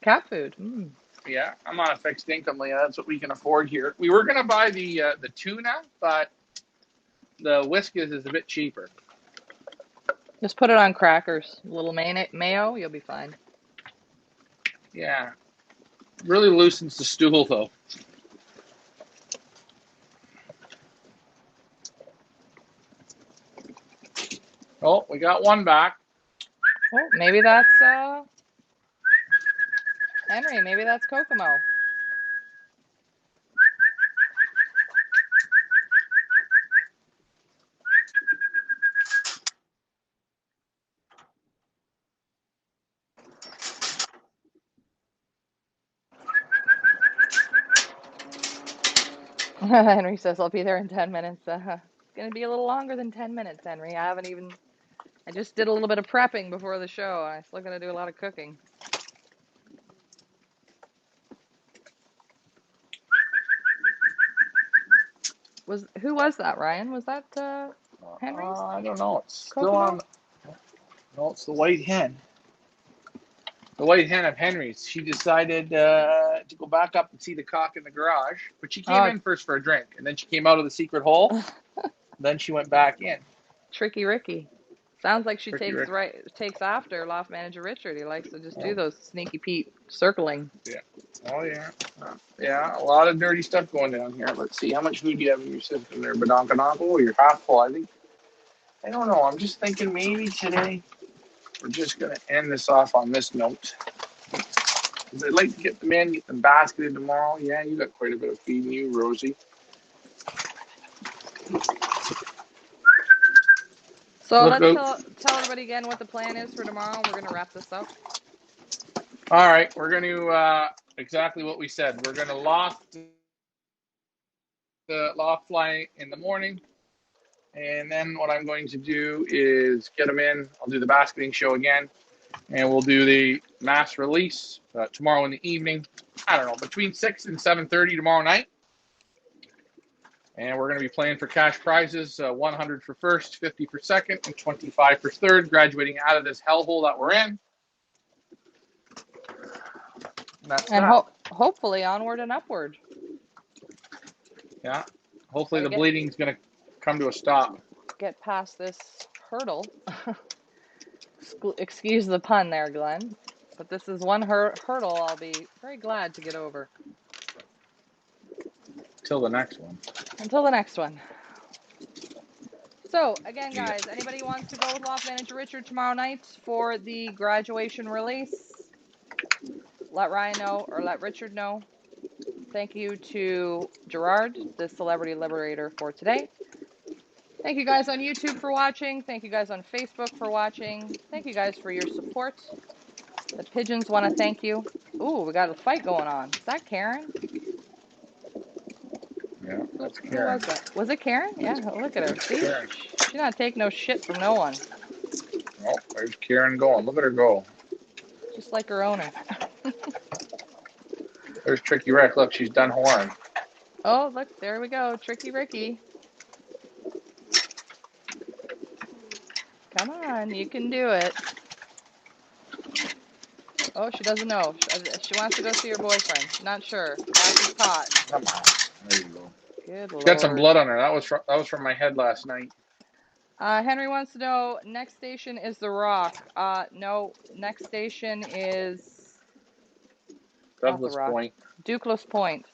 Cat food. Mm. Yeah, I'm on a fixed income, Leah. That's what we can afford here. We were gonna buy the tuna, but the Whiskas is a bit cheaper. Just put it on crackers. A little mayo, you'll be fine. Yeah, really loosens the stool though. Oh, we got one back. Oh, maybe that's Henry. Maybe that's Kokomo. Henry says I'll be there in 10 minutes. It's gonna be a little longer than 10 minutes, Henry. I just did a little bit of prepping before the show. I'm still gonna do a lot of cooking. Who was that, Ryan? Was that Henry? I don't know. It's still Kokomo? on. No, it's the white hen. The white hen of Henry's. She decided to go back up and see the cock in the garage, but she came in first for a drink, and then she came out of the secret hole. Then she went back in. Tricky Ricky. Sounds like she Tricky takes after loft manager Richard. He likes to just do those sneaky Pete circling. Yeah. Oh yeah. Yeah. A lot of dirty stuff going down here. Let's see. How much food do you have in your system there, Badonkadonko? You're half full. I don't know. I'm just thinking maybe today we're just gonna end this off on this note. Because I'd like to get them in, get them basketed tomorrow. Yeah, you got quite a bit of feeding you, Rosie. So let's tell everybody again what the plan is for tomorrow. We're going to wrap this up. All right, we're going to exactly what we said. We're going to loft fly in the morning, and then what I'm going to do is get them in. I'll do the basketing show again, and we'll do the mass release tomorrow in the evening. I don't know, between 6 and 7:30 tomorrow night. And we're going to be playing for cash prizes, 100 for first, 50 for second, and 25 for third, graduating out of this hellhole that we're in. And hopefully onward and upward. Yeah. Hopefully the bleeding's going to come to a stop. Get past this hurdle. Excuse the pun there, Glenn. But this is one hurdle I'll be very glad to get over. Until the next one. Until the next one. So, again, guys, anybody wants to go with Loft Manager Richard tomorrow night for the graduation release, let Ryan know or let Richard know. Thank you to Gerard, the Celebrity Liberator, for today. Thank you guys on YouTube for watching. Thank you guys on Facebook for watching. Thank you guys for your support. The pigeons want to thank you. Ooh, we got a fight going on. Is that Karen? Yeah, that's Karen. Who was that? Was it Karen? Yeah, look at her. See? She's not taking no shit from no one. Oh, there's Karen going. Look at her go. Just like her owner. There's Tricky Rick. Look, she's done whoring. Oh, look, there we go. Tricky Ricky. Come on, you can do it. Oh, she doesn't know. She wants to go see her boyfriend. Not sure. She's caught. Come on. There you go. Good Lord. Got some blood on her. That was from my head last night. Henry wants to know, next station is The Rock. No, next station is Douglas Point. Duclos Point.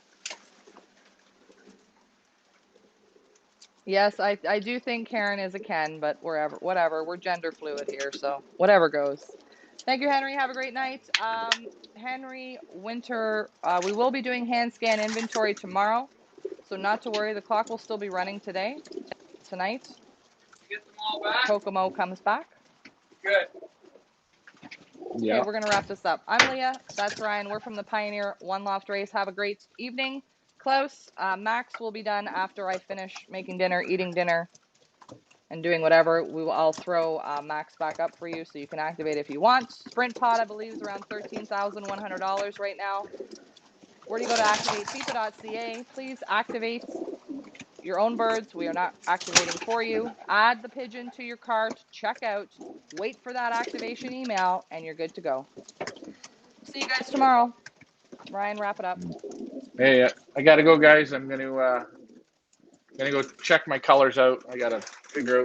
Yes, I do think Karen is a Ken, but whatever. We're gender fluid here, so whatever goes. Thank you, Henry. Have a great night. Henry, Winter, we will be doing hand scan inventory tomorrow, so not to worry. The clock will still be running tonight. Get them all back. Kokomo comes back. Good. Okay, we're going to wrap this up. I'm Leah. That's Ryan. We're from the Pioneer One Loft Race. Have a great evening. Klaus, Max will be done after I finish making dinner, eating dinner, and doing whatever. I'll throw Max back up for you so you can activate if you want. Sprint Pod, I believe, is around $13,100 right now. Where do you go to activate? FIFA.ca. Please activate your own birds. We are not activating for you. Add the pigeon to your cart. Check out. Wait for that activation email, and you're good to go. See you guys tomorrow. Ryan, wrap it up. Hey, I gotta go, guys. I'm gonna go check my colors out. I gotta figure out